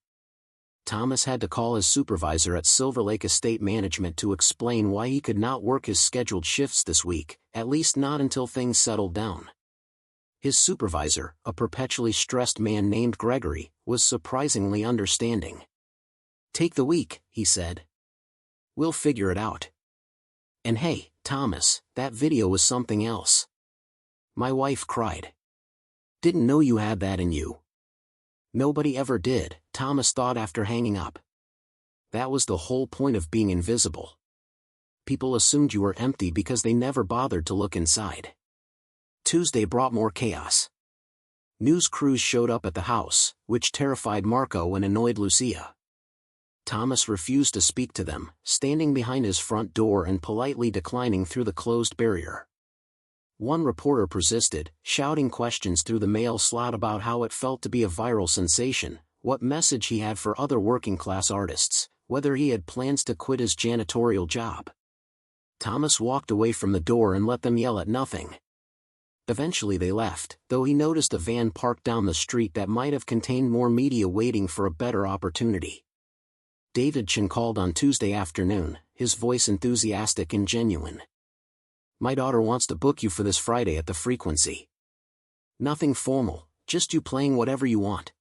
Thomas had to call his supervisor at Silver Lake Estate Management to explain why he could not work his scheduled shifts this week, at least not until things settled down. His supervisor, a perpetually stressed man named Gregory, was surprisingly understanding. "Take the week," he said. "We'll figure it out. And hey, Thomas, that video was something else." My wife cried. "Didn't know you had that in you." Nobody ever did, Thomas thought after hanging up. That was the whole point of being invisible. People assumed you were empty because they never bothered to look inside. Tuesday brought more chaos. News crews showed up at the house, which terrified Marco and annoyed Lucia. Thomas refused to speak to them, standing behind his front door and politely declining through the closed barrier. One reporter persisted, shouting questions through the mail slot about how it felt to be a viral sensation, what message he had for other working-class artists, whether he had plans to quit his janitorial job. Thomas walked away from the door and let them yell at nothing. Eventually they left, though he noticed a van parked down the street that might have contained more media waiting for a better opportunity. David Chen called on Tuesday afternoon, his voice enthusiastic and genuine. "My daughter wants to book you for this Friday at the Frequency. Nothing formal, just you playing whatever you want.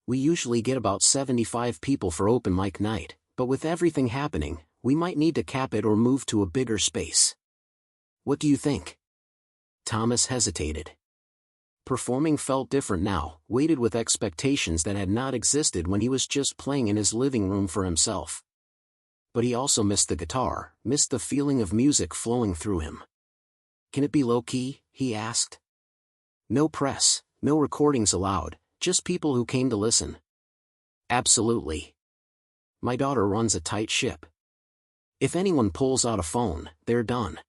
We usually get about 75 people for open mic night, but with everything happening, we might need to cap it or move to a bigger space. What do you think?" Thomas hesitated. Performing felt different now, weighted with expectations that had not existed when he was just playing in his living room for himself. But he also missed the guitar, missed the feeling of music flowing through him. "Can it be low-key?" he asked. "No press, no recordings allowed, just people who came to listen." "Absolutely. My daughter runs a tight ship. If anyone pulls out a phone, they're done.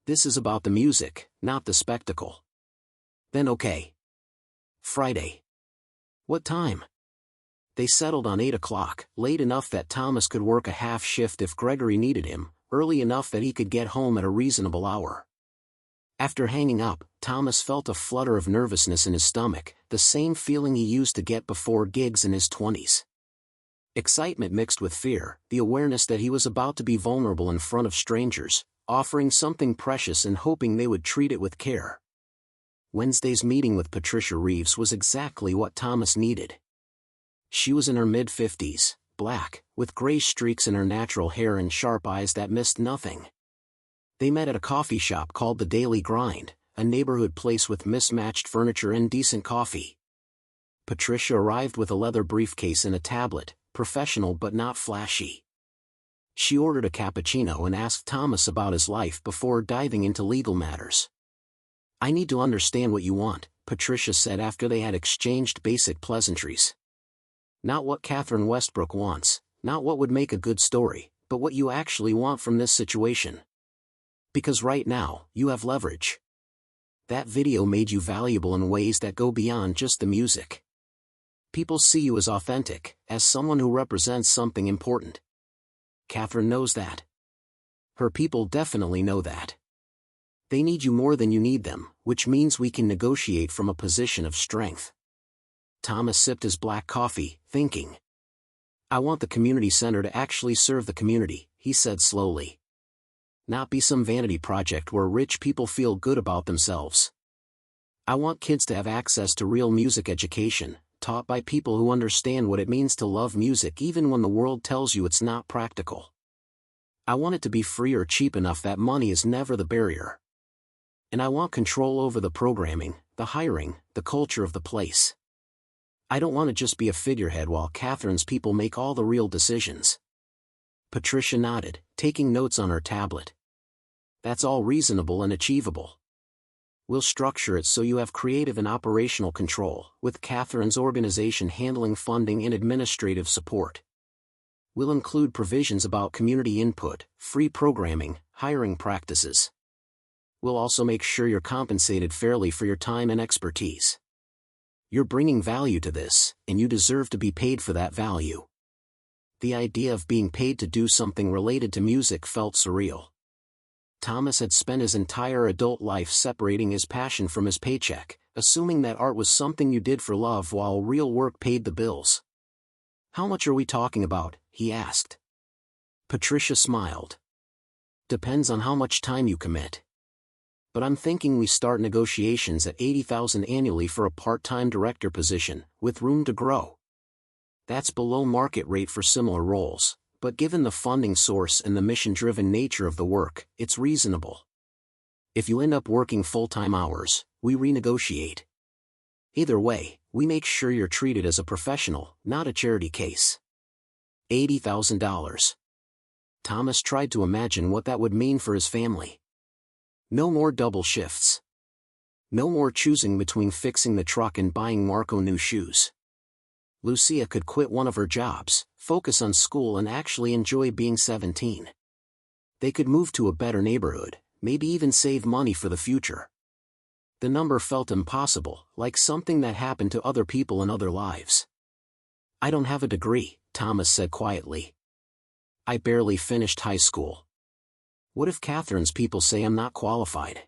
This is about the music, not the spectacle." "Then okay. Friday. What time?" They settled on 8 o'clock, late enough that Thomas could work a half shift if Gregory needed him, early enough that he could get home at a reasonable hour. After hanging up, Thomas felt a flutter of nervousness in his stomach, the same feeling he used to get before gigs in his 20s. Excitement mixed with fear, the awareness that he was about to be vulnerable in front of strangers, offering something precious and hoping they would treat it with care. Wednesday's meeting with Patricia Reeves was exactly what Thomas needed. She was in her mid-50s, black, with gray streaks in her natural hair and sharp eyes that missed nothing. They met at a coffee shop called The Daily Grind, a neighborhood place with mismatched furniture and decent coffee. Patricia arrived with a leather briefcase and a tablet, professional but not flashy. She ordered a cappuccino and asked Thomas about his life before diving into legal matters. "I need to understand what you want," Patricia said after they had exchanged basic pleasantries. "Not what Catherine Westbrook wants, not what would make a good story, but what you actually want from this situation. Because right now, you have leverage. That video made you valuable in ways that go beyond just the music. People see you as authentic, as someone who represents something important. Catherine knows that. Her people definitely know that. They need you more than you need them, which means we can negotiate from a position of strength. Thomas sipped his black coffee, thinking. I want the community center to actually serve the community, he said slowly. Not be some vanity project where rich people feel good about themselves. I want kids to have access to real music education, taught by people who understand what it means to love music even when the world tells you it's not practical. I want it to be free or cheap enough that money is never the barrier. And I want control over the programming, the hiring, the culture of the place. I don't want to just be a figurehead while Catherine's people make all the real decisions. Patricia nodded, taking notes on her tablet. That's all reasonable and achievable. We'll structure it so you have creative and operational control, with Catherine's organization handling funding and administrative support. We'll include provisions about community input, free programming, hiring practices. We'll also make sure you're compensated fairly for your time and expertise. You're bringing value to this, and you deserve to be paid for that value. The idea of being paid to do something related to music felt surreal. Thomas had spent his entire adult life separating his passion from his paycheck, assuming that art was something you did for love while real work paid the bills. How much are we talking about? He asked. Patricia smiled. Depends on how much time you commit. But I'm thinking we start negotiations at $80,000 annually for a part-time director position, with room to grow. That's below market rate for similar roles, but given the funding source and the mission-driven nature of the work, it's reasonable. If you end up working full-time hours, we renegotiate. Either way, we make sure you're treated as a professional, not a charity case. $80,000. Thomas tried to imagine what that would mean for his family. No more double shifts. No more choosing between fixing the truck and buying Marco new shoes. Lucia could quit one of her jobs, focus on school and actually enjoy being 17. They could move to a better neighborhood, maybe even save money for the future. The number felt impossible, like something that happened to other people in other lives. I don't have a degree, Thomas said quietly. I barely finished high school. What if Catherine's people say I'm not qualified?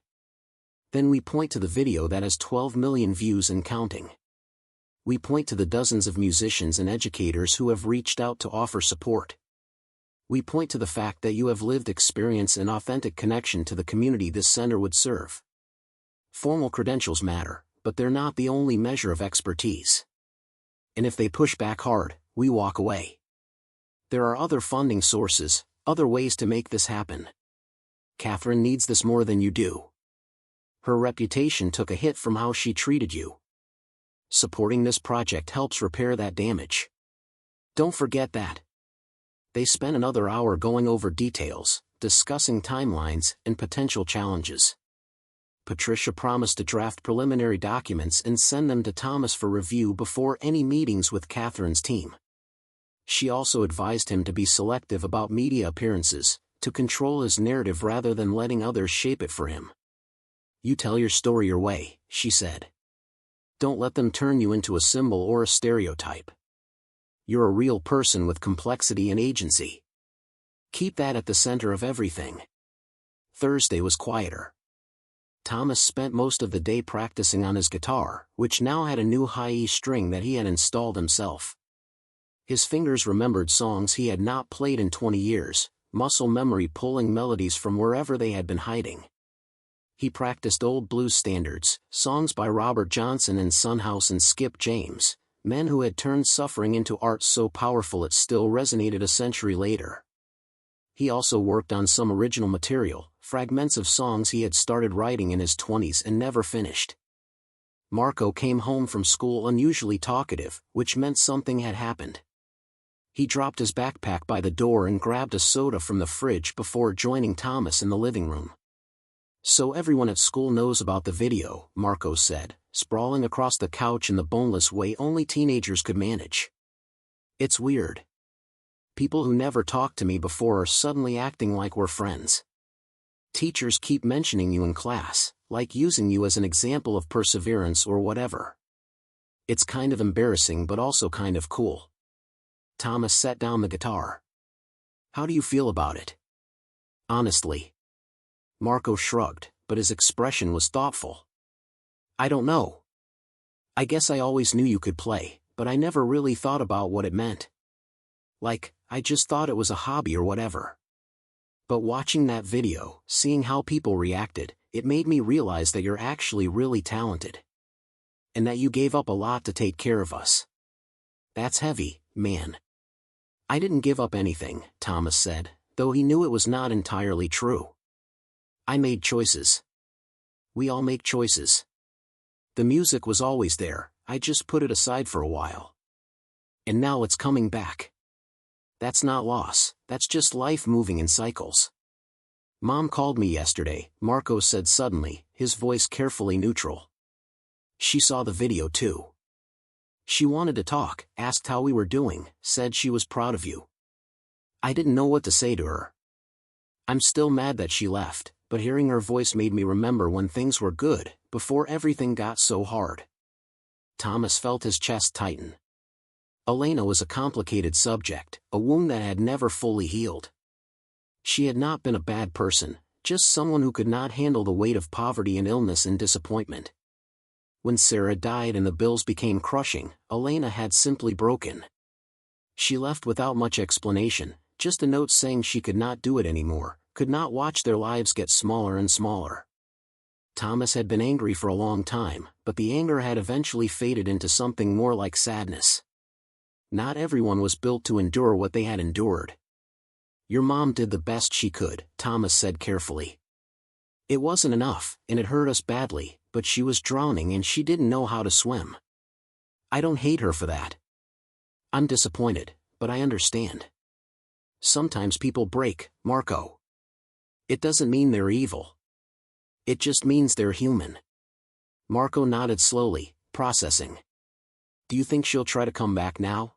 Then we point to the video that has 12 million views and counting. We point to the dozens of musicians and educators who have reached out to offer support. We point to the fact that you have lived experience and authentic connection to the community this center would serve. Formal credentials matter, but they're not the only measure of expertise. And if they push back hard, we walk away. There are other funding sources, other ways to make this happen. Catherine needs this more than you do. Her reputation took a hit from how she treated you. Supporting this project helps repair that damage. Don't forget that. They spent another hour going over details, discussing timelines and potential challenges. Patricia promised to draft preliminary documents and send them to Thomas for review before any meetings with Catherine's team. She also advised him to be selective about media appearances, to control his narrative rather than letting others shape it for him. You tell your story your way, she said. Don't let them turn you into a symbol or a stereotype. You're a real person with complexity and agency. Keep that at the center of everything. Thursday was quieter. Thomas spent most of the day practicing on his guitar, which now had a new high E string that he had installed himself. His fingers remembered songs he had not played in 20 years, muscle memory pulling melodies from wherever they had been hiding. He practiced old blues standards, songs by Robert Johnson and Son House and Skip James, men who had turned suffering into art so powerful it still resonated a century later. He also worked on some original material, fragments of songs he had started writing in his 20s and never finished. Marco came home from school unusually talkative, which meant something had happened. He dropped his backpack by the door and grabbed a soda from the fridge before joining Thomas in the living room. So everyone at school knows about the video, Marco said, sprawling across the couch in the boneless way only teenagers could manage. It's weird. People who never talked to me before are suddenly acting like we're friends. Teachers keep mentioning you in class, like using you as an example of perseverance or whatever. It's kind of embarrassing but also kind of cool. Thomas set down the guitar. How do you feel about it? Honestly. Marco shrugged, but his expression was thoughtful. I don't know. I guess I always knew you could play, but I never really thought about what it meant. Like, I just thought it was a hobby or whatever. But watching that video, seeing how people reacted, it made me realize that you're actually really talented. And that you gave up a lot to take care of us. That's heavy, man. I didn't give up anything, Thomas said, though he knew it was not entirely true. I made choices. We all make choices. The music was always there, I just put it aside for a while. And now it's coming back. That's not loss, that's just life moving in cycles. Mom called me yesterday, Marco said suddenly, his voice carefully neutral. She saw the video too. She wanted to talk, asked how we were doing, said she was proud of you. I didn't know what to say to her. I'm still mad that she left, but hearing her voice made me remember when things were good, before everything got so hard. Thomas felt his chest tighten. Elena was a complicated subject, a wound that had never fully healed. She had not been a bad person, just someone who could not handle the weight of poverty and illness and disappointment. When Sarah died and the bills became crushing, Elena had simply broken. She left without much explanation, just a note saying she could not do it anymore, could not watch their lives get smaller and smaller. Thomas had been angry for a long time, but the anger had eventually faded into something more like sadness. Not everyone was built to endure what they had endured. Your mom did the best she could, Thomas said carefully. It wasn't enough, and it hurt us badly, but she was drowning and she didn't know how to swim. I don't hate her for that. I'm disappointed, but I understand. Sometimes people break, Marco. It doesn't mean they're evil. It just means they're human. Marco nodded slowly, processing. Do you think she'll try to come back now?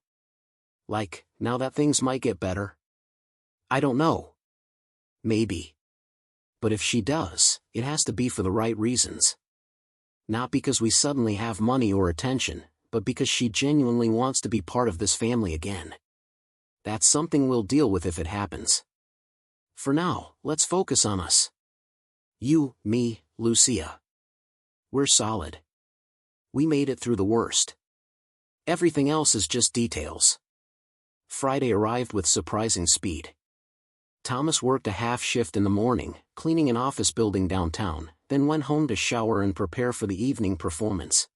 Like, now that things might get better? I don't know. Maybe. But if she does, it has to be for the right reasons. Not because we suddenly have money or attention, but because she genuinely wants to be part of this family again. That's something we'll deal with if it happens. For now, let's focus on us. You, me, Lucia. We're solid. We made it through the worst. Everything else is just details. Friday arrived with surprising speed. Thomas worked a half shift in the morning, cleaning an office building downtown, then went home to shower and prepare for the evening performance.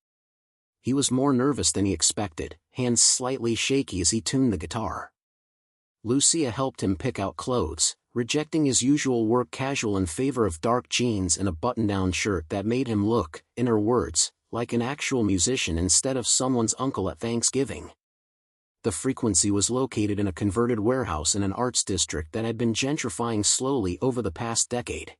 He was more nervous than he expected, hands slightly shaky as he tuned the guitar. Lucia helped him pick out clothes, rejecting his usual work casual in favor of dark jeans and a button-down shirt that made him look, in her words, like an actual musician instead of someone's uncle at Thanksgiving. The Frequency was located in a converted warehouse in an arts district that had been gentrifying slowly over the past decade.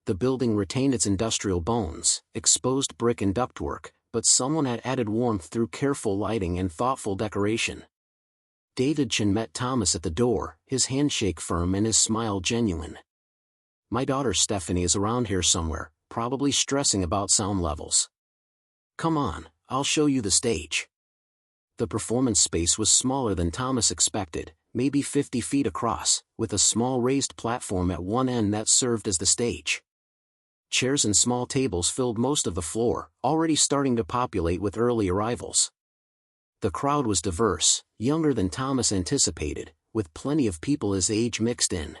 The building retained its industrial bones, exposed brick and ductwork, but someone had added warmth through careful lighting and thoughtful decoration. David Chin met Thomas at the door, his handshake firm and his smile genuine. My daughter Stephanie is around here somewhere, probably stressing about sound levels. Come on, I'll show you the stage. The performance space was smaller than Thomas expected, maybe 50 feet across, with a small raised platform at one end that served as the stage. Chairs and small tables filled most of the floor, already starting to populate with early arrivals. The crowd was diverse, younger than Thomas anticipated, with plenty of people his age mixed in.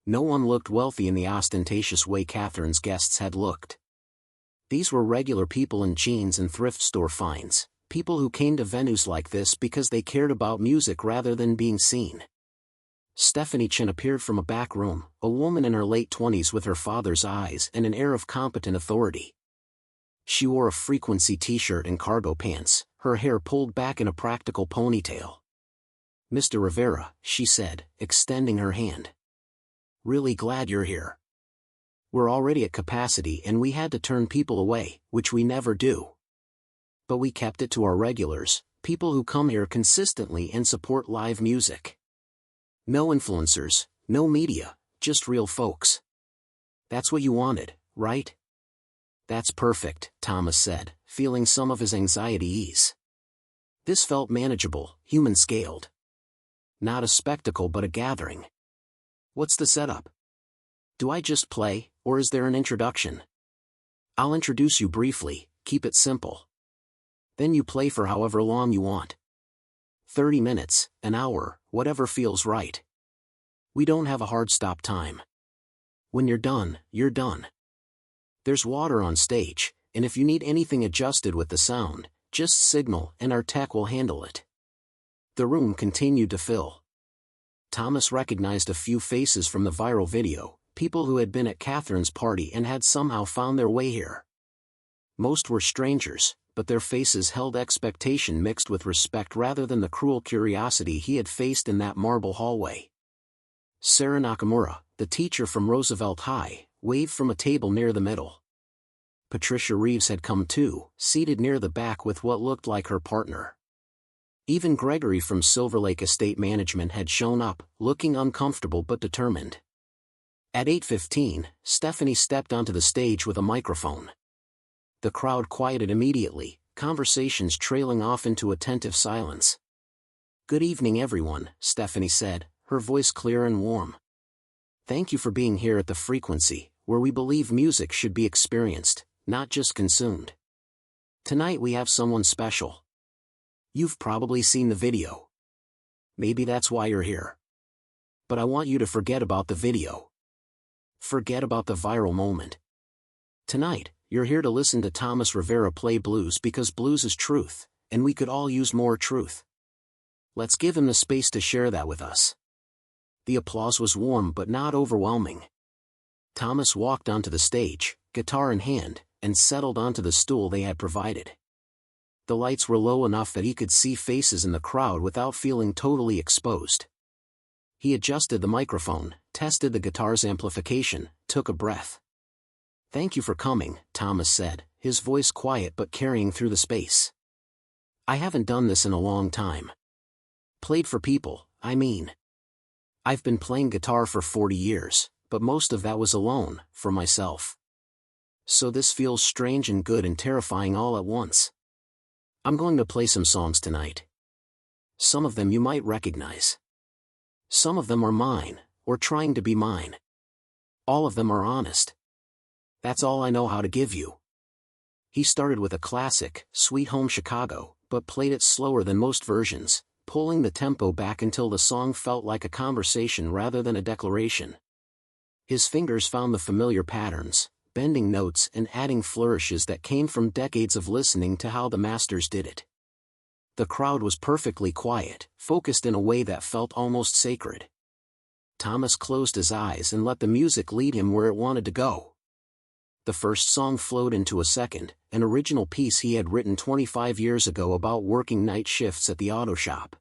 No one looked wealthy in the ostentatious way Catherine's guests had looked. These were regular people in jeans and thrift store finds, people who came to venues like this because they cared about music rather than being seen. Stephanie Chin appeared from a back room, a woman in her late 20s with her father's eyes and an air of competent authority. She wore a Frequency t-shirt and cargo pants, her hair pulled back in a practical ponytail. Mr. Rivera, she said, extending her hand. Really glad you're here. We're already at capacity and we had to turn people away, which we never do. But we kept it to our regulars, people who come here consistently and support live music. No influencers, no media, just real folks. That's what you wanted, right? That's perfect, Thomas said, feeling some of his anxiety ease. This felt manageable, human-scaled. Not a spectacle but a gathering. What's the setup? Do I just play, or is there an introduction? I'll introduce you briefly, keep it simple. Then you play for however long you want. 30 minutes, an hour, whatever feels right. We don't have a hard stop time. When you're done, you're done. There's water on stage, and if you need anything adjusted with the sound, just signal and our tech will handle it. The room continued to fill. Thomas recognized a few faces from the viral video, people who had been at Catherine's party and had somehow found their way here. Most were strangers, but their faces held expectation mixed with respect rather than the cruel curiosity he had faced in that marble hallway. Sarah Nakamura, the teacher from Roosevelt High, waved from a table near the middle. Patricia Reeves had come too, seated near the back with what looked like her partner. Even Gregory from Silver Lake Estate Management had shown up, looking uncomfortable but determined. At 8:15, Stephanie stepped onto the stage with a microphone. The crowd quieted immediately, conversations trailing off into attentive silence. "Good evening everyone," Stephanie said, her voice clear and warm. "Thank you for being here at the Frequency, where we believe music should be experienced, not just consumed. Tonight we have someone special. You've probably seen the video. Maybe that's why you're here. But I want you to forget about the video. Forget about the viral moment. Tonight, you're here to listen to Thomas Rivera play blues because blues is truth, and we could all use more truth. Let's give him the space to share that with us." The applause was warm but not overwhelming. Thomas walked onto the stage, guitar in hand, and settled onto the stool they had provided. The lights were low enough that he could see faces in the crowd without feeling totally exposed. He adjusted the microphone, tested the guitar's amplification, took a breath. "Thank you for coming," Thomas said, his voice quiet but carrying through the space. "I haven't done this in a long time. Played for people, I mean. I've been playing guitar for 40 years, but most of that was alone, for myself. So this feels strange and good and terrifying all at once. I'm going to play some songs tonight. Some of them you might recognize. Some of them are mine, or trying to be mine. All of them are honest. That's all I know how to give you." He started with a classic, Sweet Home Chicago, but played it slower than most versions, pulling the tempo back until the song felt like a conversation rather than a declaration. His fingers found the familiar patterns, bending notes and adding flourishes that came from decades of listening to how the masters did it. The crowd was perfectly quiet, focused in a way that felt almost sacred. Thomas closed his eyes and let the music lead him where it wanted to go. The first song flowed into a second, an original piece he had written 25 years ago about working night shifts at the auto shop.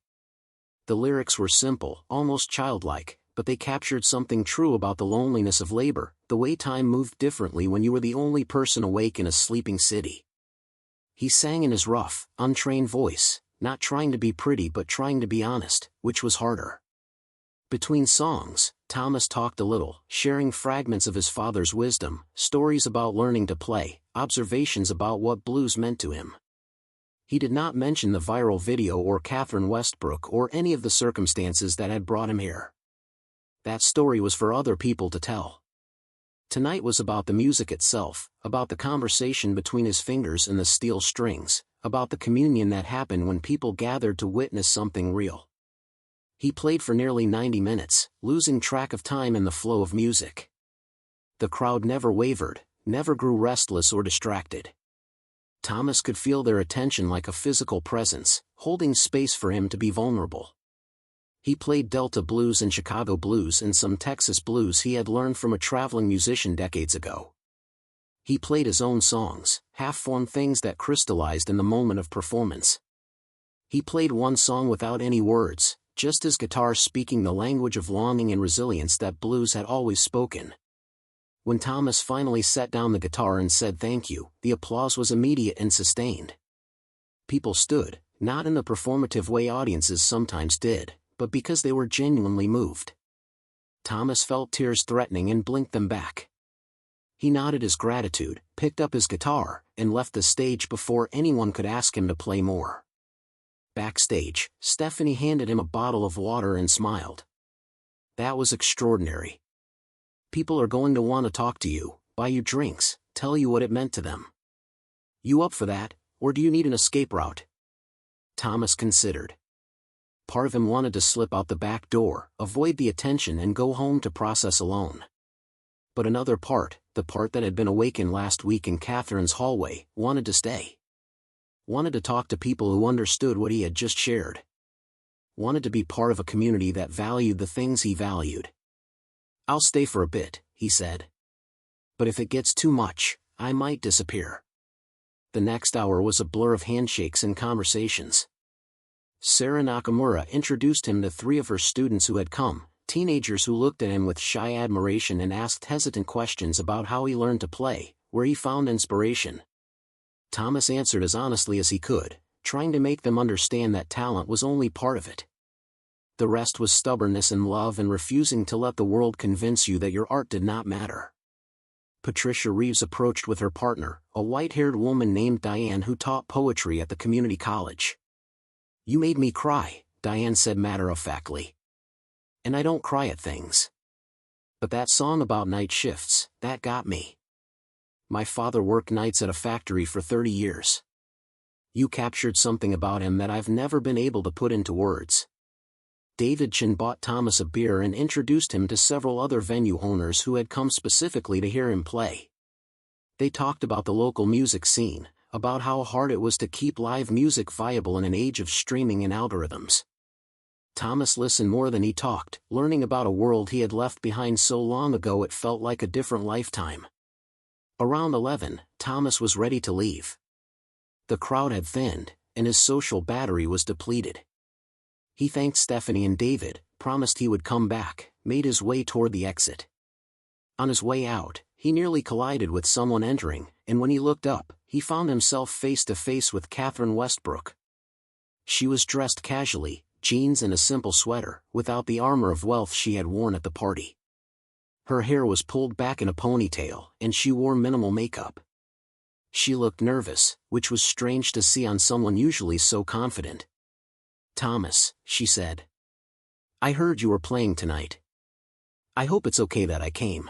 The lyrics were simple, almost childlike, but they captured something true about the loneliness of labor, the way time moved differently when you were the only person awake in a sleeping city. He sang in his rough, untrained voice, not trying to be pretty but trying to be honest, which was harder. Between songs, Thomas talked a little, sharing fragments of his father's wisdom, stories about learning to play, observations about what blues meant to him. He did not mention the viral video or Catherine Westbrook or any of the circumstances that had brought him here. That story was for other people to tell. Tonight was about the music itself, about the conversation between his fingers and the steel strings, about the communion that happened when people gathered to witness something real. He played for nearly 90 minutes, losing track of time in the flow of music. The crowd never wavered, never grew restless or distracted. Thomas could feel their attention like a physical presence, holding space for him to be vulnerable. He played Delta blues and Chicago blues and some Texas blues he had learned from a traveling musician decades ago. He played his own songs, half-formed things that crystallized in the moment of performance. He played one song without any words, just his guitar speaking the language of longing and resilience that blues had always spoken. When Thomas finally set down the guitar and said thank you, the applause was immediate and sustained. People stood, not in the performative way audiences sometimes did, but because they were genuinely moved. Thomas felt tears threatening and blinked them back. He nodded his gratitude, picked up his guitar, and left the stage before anyone could ask him to play more. Backstage, Stephanie handed him a bottle of water and smiled. That was extraordinary. People are going to want to talk to you, buy you drinks, tell you what it meant to them. You up for that, or do you need an escape route? Thomas considered. Part of him wanted to slip out the back door, avoid the attention and go home to process alone. But another part, the part that had been awakened last week in Catherine's hallway, wanted to stay. Wanted to talk to people who understood what he had just shared. Wanted to be part of a community that valued the things he valued. I'll stay for a bit, he said. But if it gets too much, I might disappear. The next hour was a blur of handshakes and conversations. Sarah Nakamura introduced him to 3 of her students who had come, teenagers who looked at him with shy admiration and asked hesitant questions about how he learned to play, where he found inspiration. Thomas answered as honestly as he could, trying to make them understand that talent was only part of it. The rest was stubbornness and love and refusing to let the world convince you that your art did not matter. Patricia Reeves approached with her partner, a white-haired woman named Diane who taught poetry at the community college. You made me cry, Diane said matter-of-factly. And I don't cry at things. But that song about night shifts, that got me. My father worked nights at a factory for 30 years. You captured something about him that I've never been able to put into words. David Chin bought Thomas a beer and introduced him to several other venue owners who had come specifically to hear him play. They talked about the local music scene, about how hard it was to keep live music viable in an age of streaming and algorithms. Thomas listened more than he talked, learning about a world he had left behind so long ago it felt like a different lifetime. Around 11, Thomas was ready to leave. The crowd had thinned, and his social battery was depleted. He thanked Stephanie and David, promised he would come back, made his way toward the exit. On his way out, he nearly collided with someone entering, and when he looked up, he found himself face to face with Catherine Westbrook. She was dressed casually, jeans and a simple sweater, without the armor of wealth she had worn at the party. Her hair was pulled back in a ponytail, and she wore minimal makeup. She looked nervous, which was strange to see on someone usually so confident. Thomas, she said. I heard you were playing tonight. I hope it's okay that I came.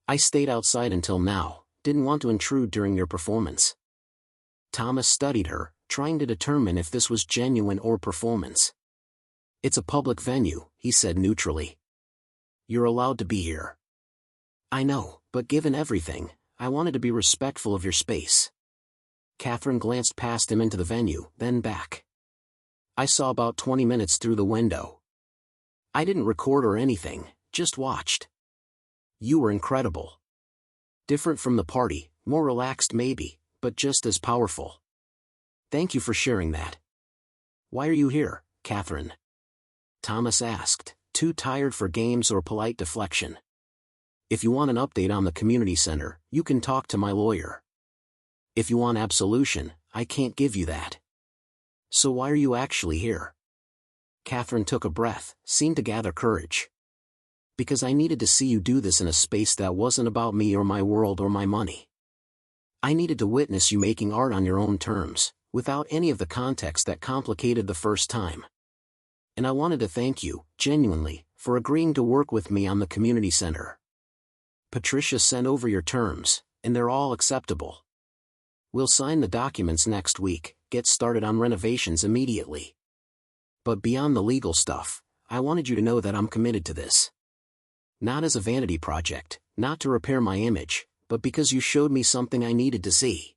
I stayed outside until now, didn't want to intrude during your performance. Thomas studied her, trying to determine if this was genuine or performance. It's a public venue, he said neutrally. You're allowed to be here. I know, but given everything, I wanted to be respectful of your space. Catherine glanced past him into the venue, then back. I saw about 20 minutes through the window. I didn't record or anything, just watched. You were incredible. Different from the party, more relaxed maybe, but just as powerful. Thank you for sharing that. Why are you here, Catherine? Thomas asked, too tired for games or polite deflection. If you want an update on the community center, you can talk to my lawyer. If you want absolution, I can't give you that. So why are you actually here? Catherine took a breath, seemed to gather courage. Because I needed to see you do this in a space that wasn't about me or my world or my money. I needed to witness you making art on your own terms, without any of the context that complicated the first time. And I wanted to thank you, genuinely, for agreeing to work with me on the community center. Patricia sent over your terms, and they're all acceptable. We'll sign the documents next week, get started on renovations immediately. But beyond the legal stuff, I wanted you to know that I'm committed to this. Not as a vanity project, not to repair my image, but because you showed me something I needed to see.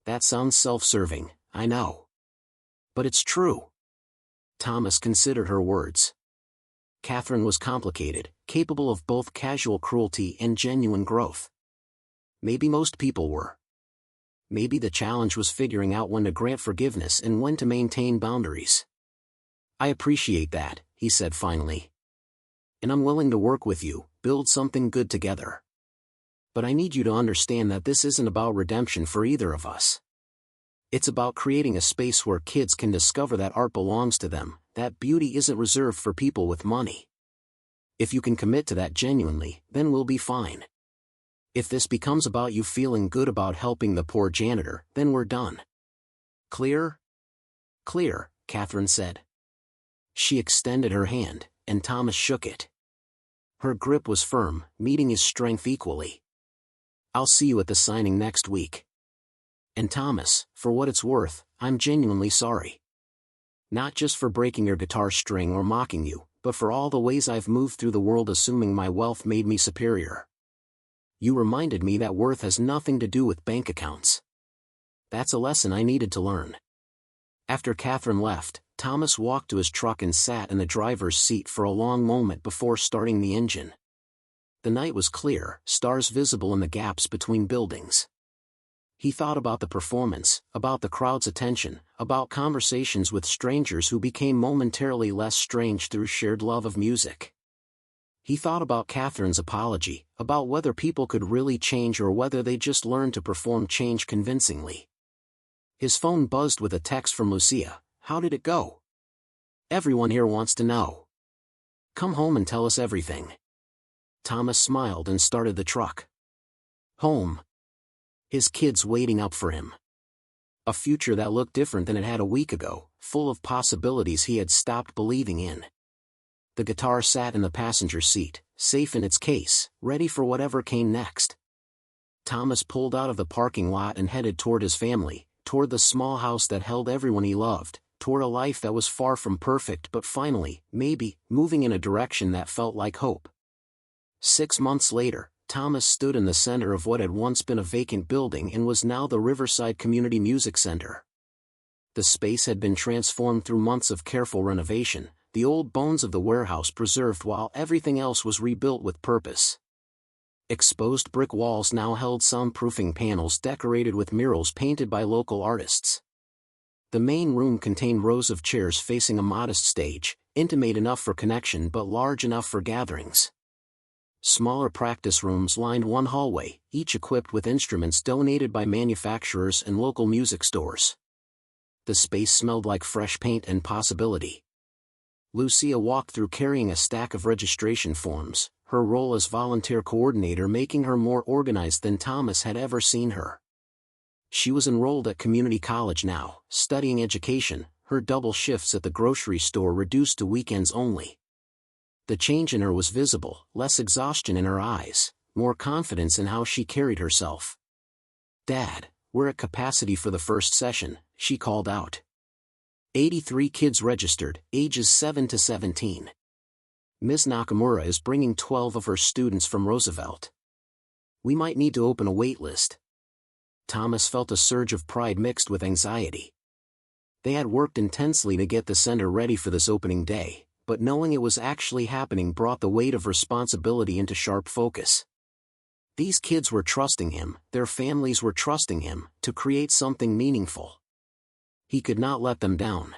That sounds self-serving, I know. But it's true. Thomas considered her words. Catherine was complicated, capable of both casual cruelty and genuine growth. Maybe most people were. Maybe the challenge was figuring out when to grant forgiveness and when to maintain boundaries. I appreciate that, he said finally. And I'm willing to work with you, build something good together. But I need you to understand that this isn't about redemption for either of us. It's about creating a space where kids can discover that art belongs to them, that beauty isn't reserved for people with money. If you can commit to that genuinely, then we'll be fine. If this becomes about you feeling good about helping the poor janitor, then we're done. Clear? Clear, Catherine said. She extended her hand, and Thomas shook it. Her grip was firm, meeting his strength equally. I'll see you at the signing next week. And Thomas, for what it's worth, I'm genuinely sorry. Not just for breaking your guitar string or mocking you, but for all the ways I've moved through the world assuming my wealth made me superior. You reminded me that worth has nothing to do with bank accounts. That's a lesson I needed to learn. After Catherine left, Thomas walked to his truck and sat in the driver's seat for a long moment before starting the engine. The night was clear, stars visible in the gaps between buildings. He thought about the performance, about the crowd's attention, about conversations with strangers who became momentarily less strange through shared love of music. He thought about Catherine's apology, about whether people could really change or whether they just learned to perform change convincingly. His phone buzzed with a text from Lucia. How did it go? Everyone here wants to know. Come home and tell us everything. Thomas smiled and started the truck. Home. His kids waiting up for him. A future that looked different than it had a week ago, full of possibilities he had stopped believing in. The guitar sat in the passenger seat, safe in its case, ready for whatever came next. Thomas pulled out of the parking lot and headed toward his family, toward the small house that held everyone he loved, toward a life that was far from perfect but finally, maybe, moving in a direction that felt like hope. 6 months later, Thomas stood in the center of what had once been a vacant building and was now the Riverside Community Music Center. The space had been transformed through months of careful renovation, the old bones of the warehouse preserved while everything else was rebuilt with purpose. Exposed brick walls now held soundproofing panels decorated with murals painted by local artists. The main room contained rows of chairs facing a modest stage, intimate enough for connection but large enough for gatherings. Smaller practice rooms lined one hallway, each equipped with instruments donated by manufacturers and local music stores. The space smelled like fresh paint and possibility. Lucia walked through carrying a stack of registration forms, her role as volunteer coordinator making her more organized than Thomas had ever seen her. She was enrolled at community college now, studying education, her double shifts at the grocery store reduced to weekends only. The change in her was visible, less exhaustion in her eyes, more confidence in how she carried herself. Dad, we're at capacity for the first session, she called out. 83 kids registered, ages 7 to 17. Ms. Nakamura is bringing 12 of her students from Roosevelt. We might need to open a wait list. Thomas felt a surge of pride mixed with anxiety. They had worked intensely to get the center ready for this opening day, but knowing it was actually happening brought the weight of responsibility into sharp focus. These kids were trusting him, their families were trusting him, to create something meaningful. He could not let them down.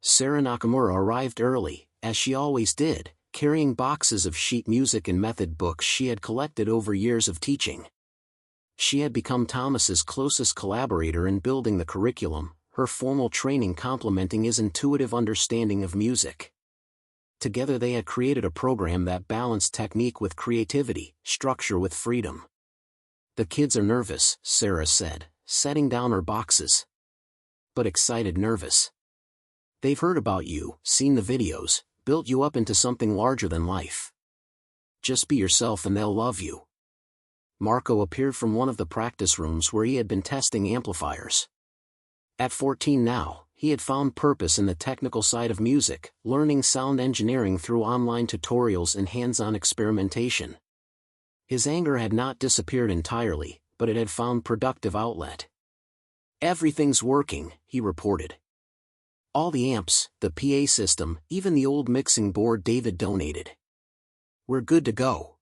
Sarah Nakamura arrived early, as she always did, carrying boxes of sheet music and method books she had collected over years of teaching. She had become Thomas's closest collaborator in building the curriculum, her formal training complementing his intuitive understanding of music. Together they had created a program that balanced technique with creativity, structure with freedom. The kids are nervous, Sarah said, setting down her boxes. But excited nervous. They've heard about you, seen the videos, built you up into something larger than life. Just be yourself and they'll love you. Marco appeared from one of the practice rooms where he had been testing amplifiers. At 14 now, he had found purpose in the technical side of music, learning sound engineering through online tutorials and hands-on experimentation. His anger had not disappeared entirely, but it had found productive outlet. Everything's working, he reported. All the amps, the PA system, even the old mixing board David donated. We're good to go.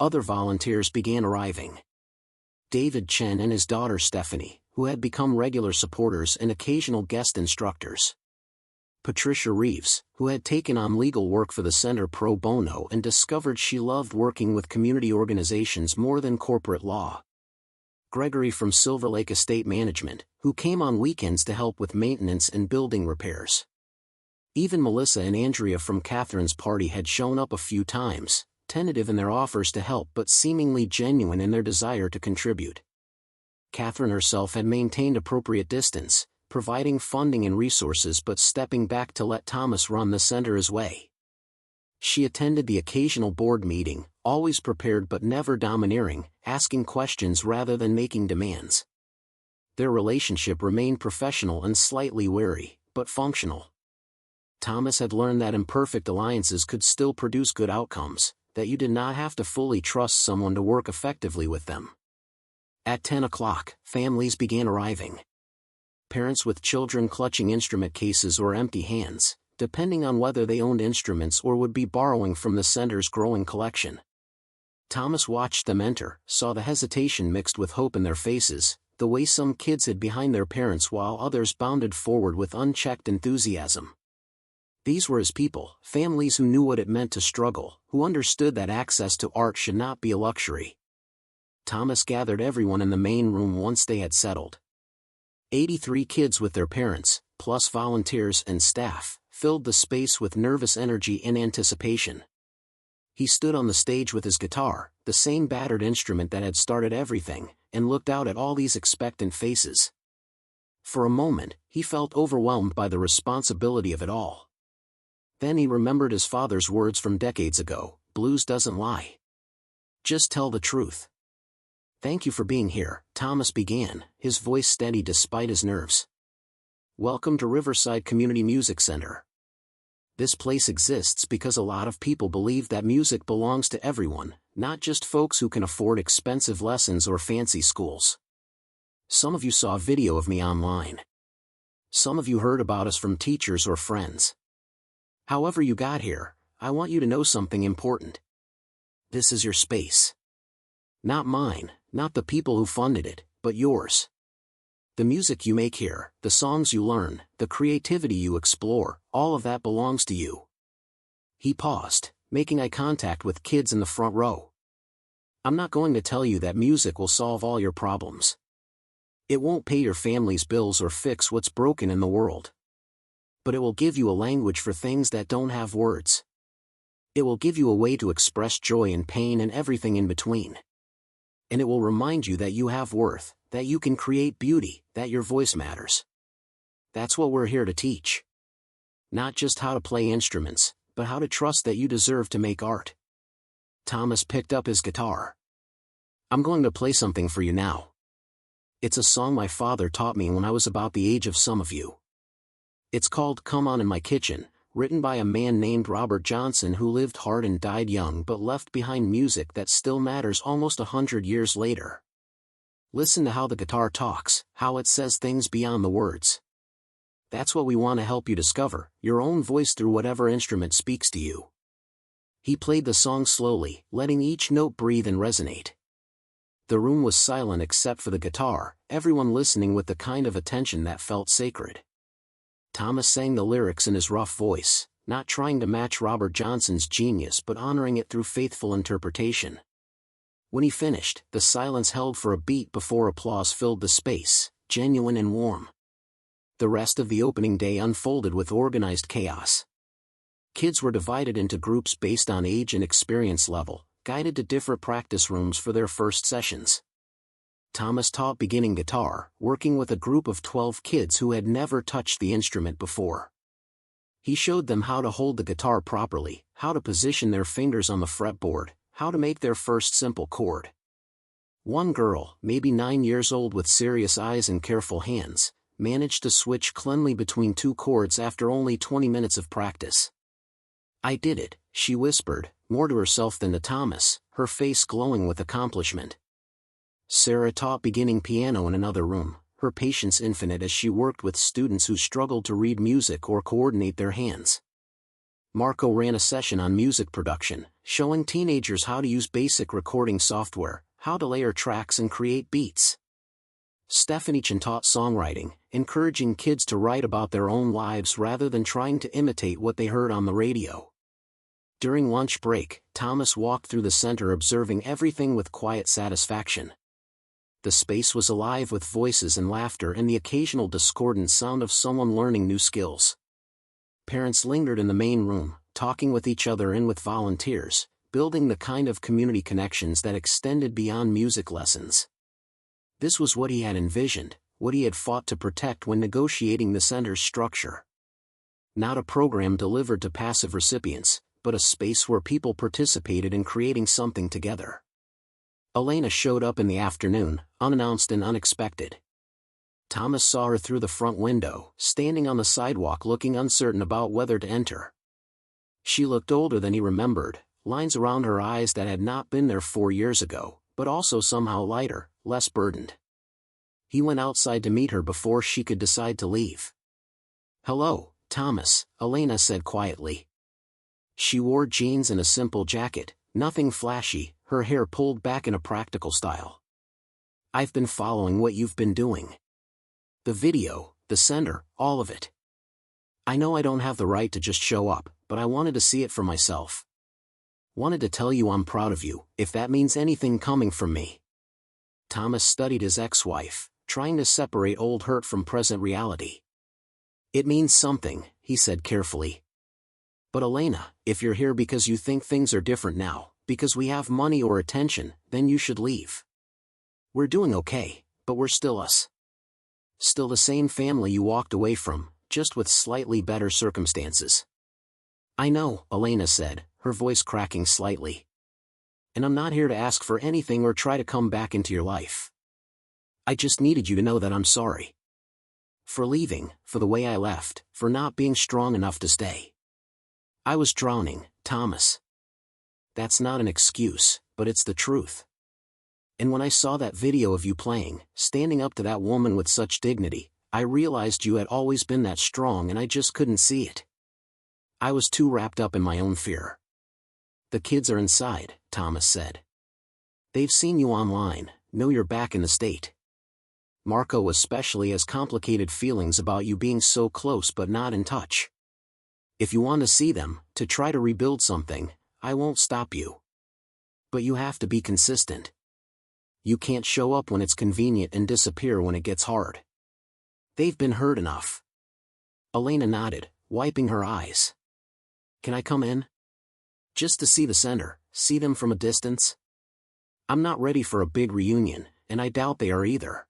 Other volunteers began arriving. David Chen and his daughter Stephanie, who had become regular supporters and occasional guest instructors. Patricia Reeves, who had taken on legal work for the center pro bono and discovered she loved working with community organizations more than corporate law. Gregory from Silver Lake Estate Management, who came on weekends to help with maintenance and building repairs. Even Melissa and Andrea from Catherine's party had shown up a few times, tentative in their offers to help but seemingly genuine in their desire to contribute. Catherine herself had maintained appropriate distance, providing funding and resources but stepping back to let Thomas run the center his way. She attended the occasional board meeting, always prepared but never domineering, asking questions rather than making demands. Their relationship remained professional and slightly wary, but functional. Thomas had learned that imperfect alliances could still produce good outcomes, that you did not have to fully trust someone to work effectively with them. At 10 o'clock, families began arriving. Parents with children clutching instrument cases or empty hands, depending on whether they owned instruments or would be borrowing from the center's growing collection. Thomas watched them enter, saw the hesitation mixed with hope in their faces, the way some kids hid behind their parents while others bounded forward with unchecked enthusiasm. These were his people, families who knew what it meant to struggle, who understood that access to art should not be a luxury. Thomas gathered everyone in the main room once they had settled. 83 kids with their parents, plus volunteers and staff, filled the space with nervous energy and anticipation. He stood on the stage with his guitar, the same battered instrument that had started everything, and looked out at all these expectant faces. For a moment, he felt overwhelmed by the responsibility of it all. Then he remembered his father's words from decades ago, "Blues doesn't lie. Just tell the truth." "Thank you for being here," Thomas began, his voice steady despite his nerves. "Welcome to Riverside Community Music Center. This place exists because a lot of people believe that music belongs to everyone, not just folks who can afford expensive lessons or fancy schools. Some of you saw a video of me online. Some of you heard about us from teachers or friends. However you got here, I want you to know something important. This is your space. Not mine, not the people who funded it, but yours. The music you make here, the songs you learn, the creativity you explore, all of that belongs to you." He paused, making eye contact with kids in the front row. "I'm not going to tell you that music will solve all your problems. It won't pay your family's bills or fix what's broken in the world. But it will give you a language for things that don't have words. It will give you a way to express joy and pain and everything in between. And it will remind you that you have worth, that you can create beauty, that your voice matters. That's what we're here to teach. Not just how to play instruments, but how to trust that you deserve to make art." Thomas picked up his guitar. "I'm going to play something for you now. It's a song my father taught me when I was about the age of some of you. It's called 'Come On in My Kitchen,' written by a man named Robert Johnson who lived hard and died young but left behind music that still matters almost 100 years later. Listen to how the guitar talks, how it says things beyond the words. That's what we want to help you discover, your own voice through whatever instrument speaks to you." He played the song slowly, letting each note breathe and resonate. The room was silent except for the guitar, everyone listening with the kind of attention that felt sacred. Thomas sang the lyrics in his rough voice, not trying to match Robert Johnson's genius but honoring it through faithful interpretation. When he finished, the silence held for a beat before applause filled the space, genuine and warm. The rest of the opening day unfolded with organized chaos. Kids were divided into groups based on age and experience level, guided to different practice rooms for their first sessions. Thomas taught beginning guitar, working with a group of 12 kids who had never touched the instrument before. He showed them how to hold the guitar properly, how to position their fingers on the fretboard, how to make their first simple chord. One girl, maybe 9 years old with serious eyes and careful hands, managed to switch cleanly between 2 chords after only 20 minutes of practice. "I did it," she whispered, more to herself than to Thomas, her face glowing with accomplishment. Sarah taught beginning piano in another room, her patience infinite as she worked with students who struggled to read music or coordinate their hands. Marco ran a session on music production, showing teenagers how to use basic recording software, how to layer tracks and create beats. Stephanie Chen taught songwriting, encouraging kids to write about their own lives rather than trying to imitate what they heard on the radio. During lunch break, Thomas walked through the center observing everything with quiet satisfaction. The space was alive with voices and laughter and the occasional discordant sound of someone learning new skills. Parents lingered in the main room, talking with each other and with volunteers, building the kind of community connections that extended beyond music lessons. This was what he had envisioned, what he had fought to protect when negotiating the center's structure. Not a program delivered to passive recipients, but a space where people participated in creating something together. Elena showed up in the afternoon, unannounced and unexpected. Thomas saw her through the front window, standing on the sidewalk looking uncertain about whether to enter. She looked older than he remembered, lines around her eyes that had not been there 4 years ago, but also somehow lighter, less burdened. He went outside to meet her before she could decide to leave. "Hello, Thomas," Elena said quietly. She wore jeans and a simple jacket, nothing flashy, her hair pulled back in a practical style. "I've been following what you've been doing. The video, the center, all of it. I know I don't have the right to just show up, but I wanted to see it for myself. Wanted to tell you I'm proud of you, if that means anything coming from me." Thomas studied his ex-wife, trying to separate old hurt from present reality. "It means something," he said carefully. "But Elena, if you're here because you think things are different now, because we have money or attention, then you should leave. We're doing okay, but we're still us. Still the same family you walked away from, just with slightly better circumstances." "I know," Elena said, her voice cracking slightly. "And I'm not here to ask for anything or try to come back into your life. I just needed you to know that I'm sorry. For leaving, for the way I left, for not being strong enough to stay. I was drowning, Thomas. That's not an excuse, but it's the truth. And when I saw that video of you playing, standing up to that woman with such dignity, I realized you had always been that strong and I just couldn't see it. I was too wrapped up in my own fear." "The kids are inside," Thomas said. "They've seen you online, know you're back in the state. Marco especially has complicated feelings about you being so close but not in touch. If you want to see them, to try to rebuild something, I won't stop you. But you have to be consistent. You can't show up when it's convenient and disappear when it gets hard. They've been hurt enough." Elena nodded, wiping her eyes. "Can I come in? Just to see the center, see them from a distance? I'm not ready for a big reunion, and I doubt they are either.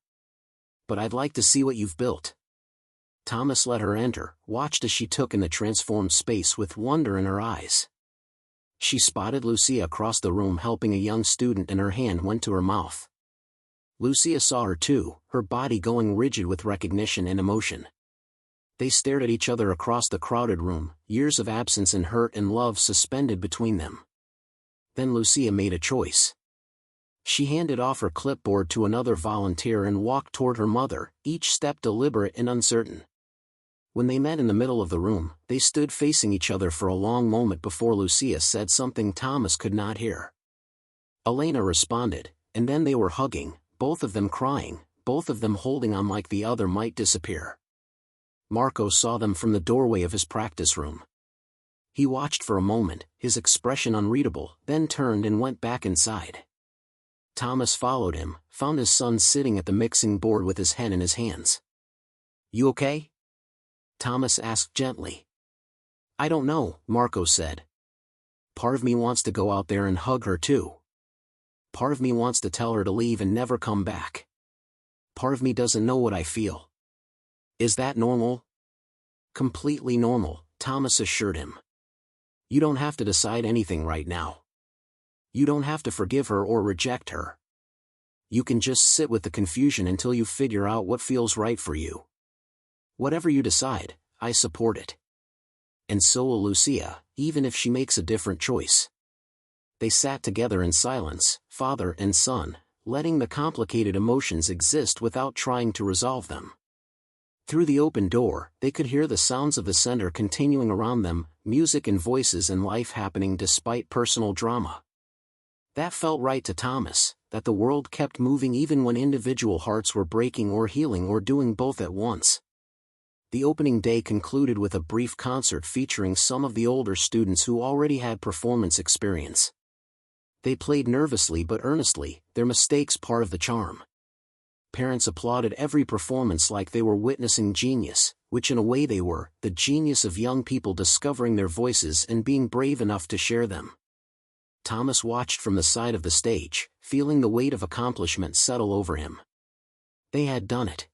But I'd like to see what you've built." Thomas let her enter, watched as she took in the transformed space with wonder in her eyes. She spotted Lucia across the room helping a young student and her hand went to her mouth. Lucia saw her too, her body going rigid with recognition and emotion. They stared at each other across the crowded room, years of absence and hurt and love suspended between them. Then Lucia made a choice. She handed off her clipboard to another volunteer and walked toward her mother, each step deliberate and uncertain. When they met in the middle of the room, they stood facing each other for a long moment before Lucia said something Thomas could not hear. Elena responded, and then they were hugging, both of them crying, both of them holding on like the other might disappear. Marco saw them from the doorway of his practice room. He watched for a moment, his expression unreadable, then turned and went back inside. Thomas followed him, found his son sitting at the mixing board with his head in his hands. "You okay?" Thomas asked gently. "I don't know," Marco said. "Part of me wants to go out there and hug her too. Part of me wants to tell her to leave and never come back. Part of me doesn't know what I feel." "Is that normal?" "Completely normal," Thomas assured him. "You don't have to decide anything right now. You don't have to forgive her or reject her. You can just sit with the confusion until you figure out what feels right for you. Whatever you decide, I support it. And so will Lucia, even if she makes a different choice." They sat together in silence, father and son, letting the complicated emotions exist without trying to resolve them. Through the open door, they could hear the sounds of the center continuing around them, music and voices and life happening despite personal drama. That felt right to Thomas, that the world kept moving even when individual hearts were breaking or healing or doing both at once. The opening day concluded with a brief concert featuring some of the older students who already had performance experience. They played nervously but earnestly, their mistakes part of the charm. Parents applauded every performance like they were witnessing genius, which in a way they were, the genius of young people discovering their voices and being brave enough to share them. Thomas watched from the side of the stage, feeling the weight of accomplishment settle over him. They had done it.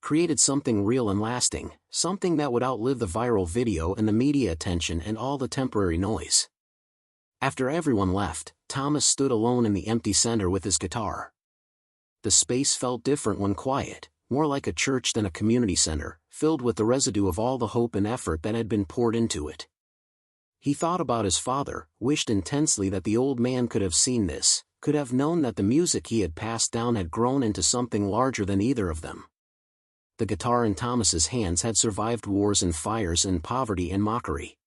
Created something real and lasting, something that would outlive the viral video and the media attention and all the temporary noise. After everyone left, Thomas stood alone in the empty center with his guitar. The space felt different when quiet, more like a church than a community center, filled with the residue of all the hope and effort that had been poured into it. He thought about his father, wished intensely that the old man could have seen this, could have known that the music he had passed down had grown into something larger than either of them. The guitar in Thomas's hands had survived wars and fires and poverty and mockery.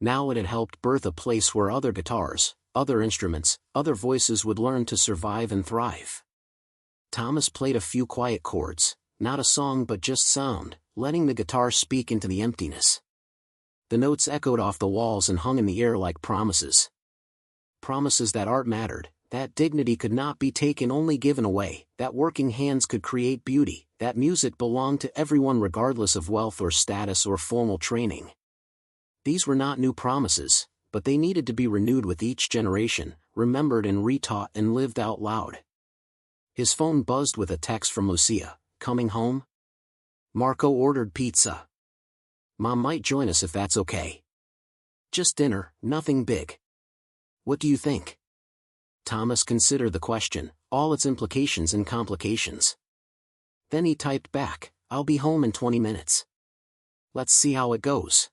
Now it had helped birth a place where other guitars, other instruments, other voices would learn to survive and thrive. Thomas played a few quiet chords, not a song but just sound, letting the guitar speak into the emptiness. The notes echoed off the walls and hung in the air like promises. Promises that art mattered, that dignity could not be taken, only given away, that working hands could create beauty, that music belonged to everyone regardless of wealth or status or formal training. These were not new promises, but they needed to be renewed with each generation, remembered and retaught and lived out loud. His phone buzzed with a text from Lucia. "Coming home? Marco ordered pizza. Mom might join us if that's okay. Just dinner, nothing big. What do you think?" Thomas considered the question, all its implications and complications. Then he typed back, "I'll be home in 20 minutes. Let's see how it goes."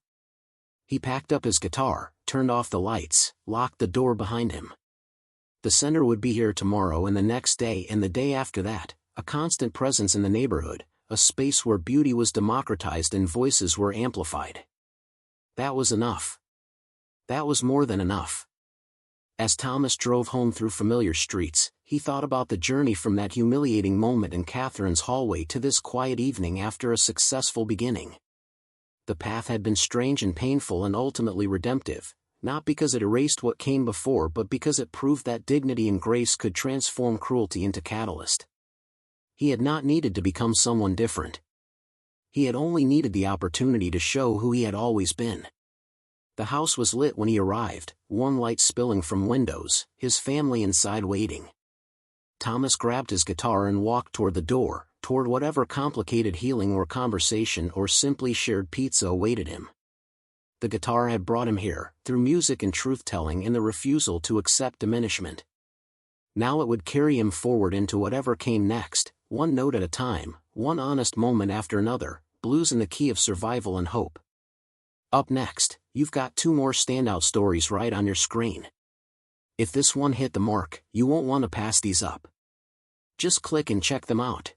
He packed up his guitar, turned off the lights, locked the door behind him. The center would be here tomorrow and the next day and the day after that, a constant presence in the neighborhood, a space where beauty was democratized and voices were amplified. That was enough. That was more than enough. As Thomas drove home through familiar streets, he thought about the journey from that humiliating moment in Catherine's hallway to this quiet evening after a successful beginning. The path had been strange and painful and ultimately redemptive, not because it erased what came before but because it proved that dignity and grace could transform cruelty into catalyst. He had not needed to become someone different. He had only needed the opportunity to show who he had always been. The house was lit when he arrived, warm light spilling from windows, his family inside waiting. Thomas grabbed his guitar and walked toward the door, toward whatever complicated healing or conversation or simply shared pizza awaited him. The guitar had brought him here, through music and truth-telling and the refusal to accept diminishment. Now it would carry him forward into whatever came next, one note at a time, one honest moment after another, blues in the key of survival and hope. Up next, you've got 2 more standout stories right on your screen. If this one hit the mark, you won't want to pass these up. Just click and check them out.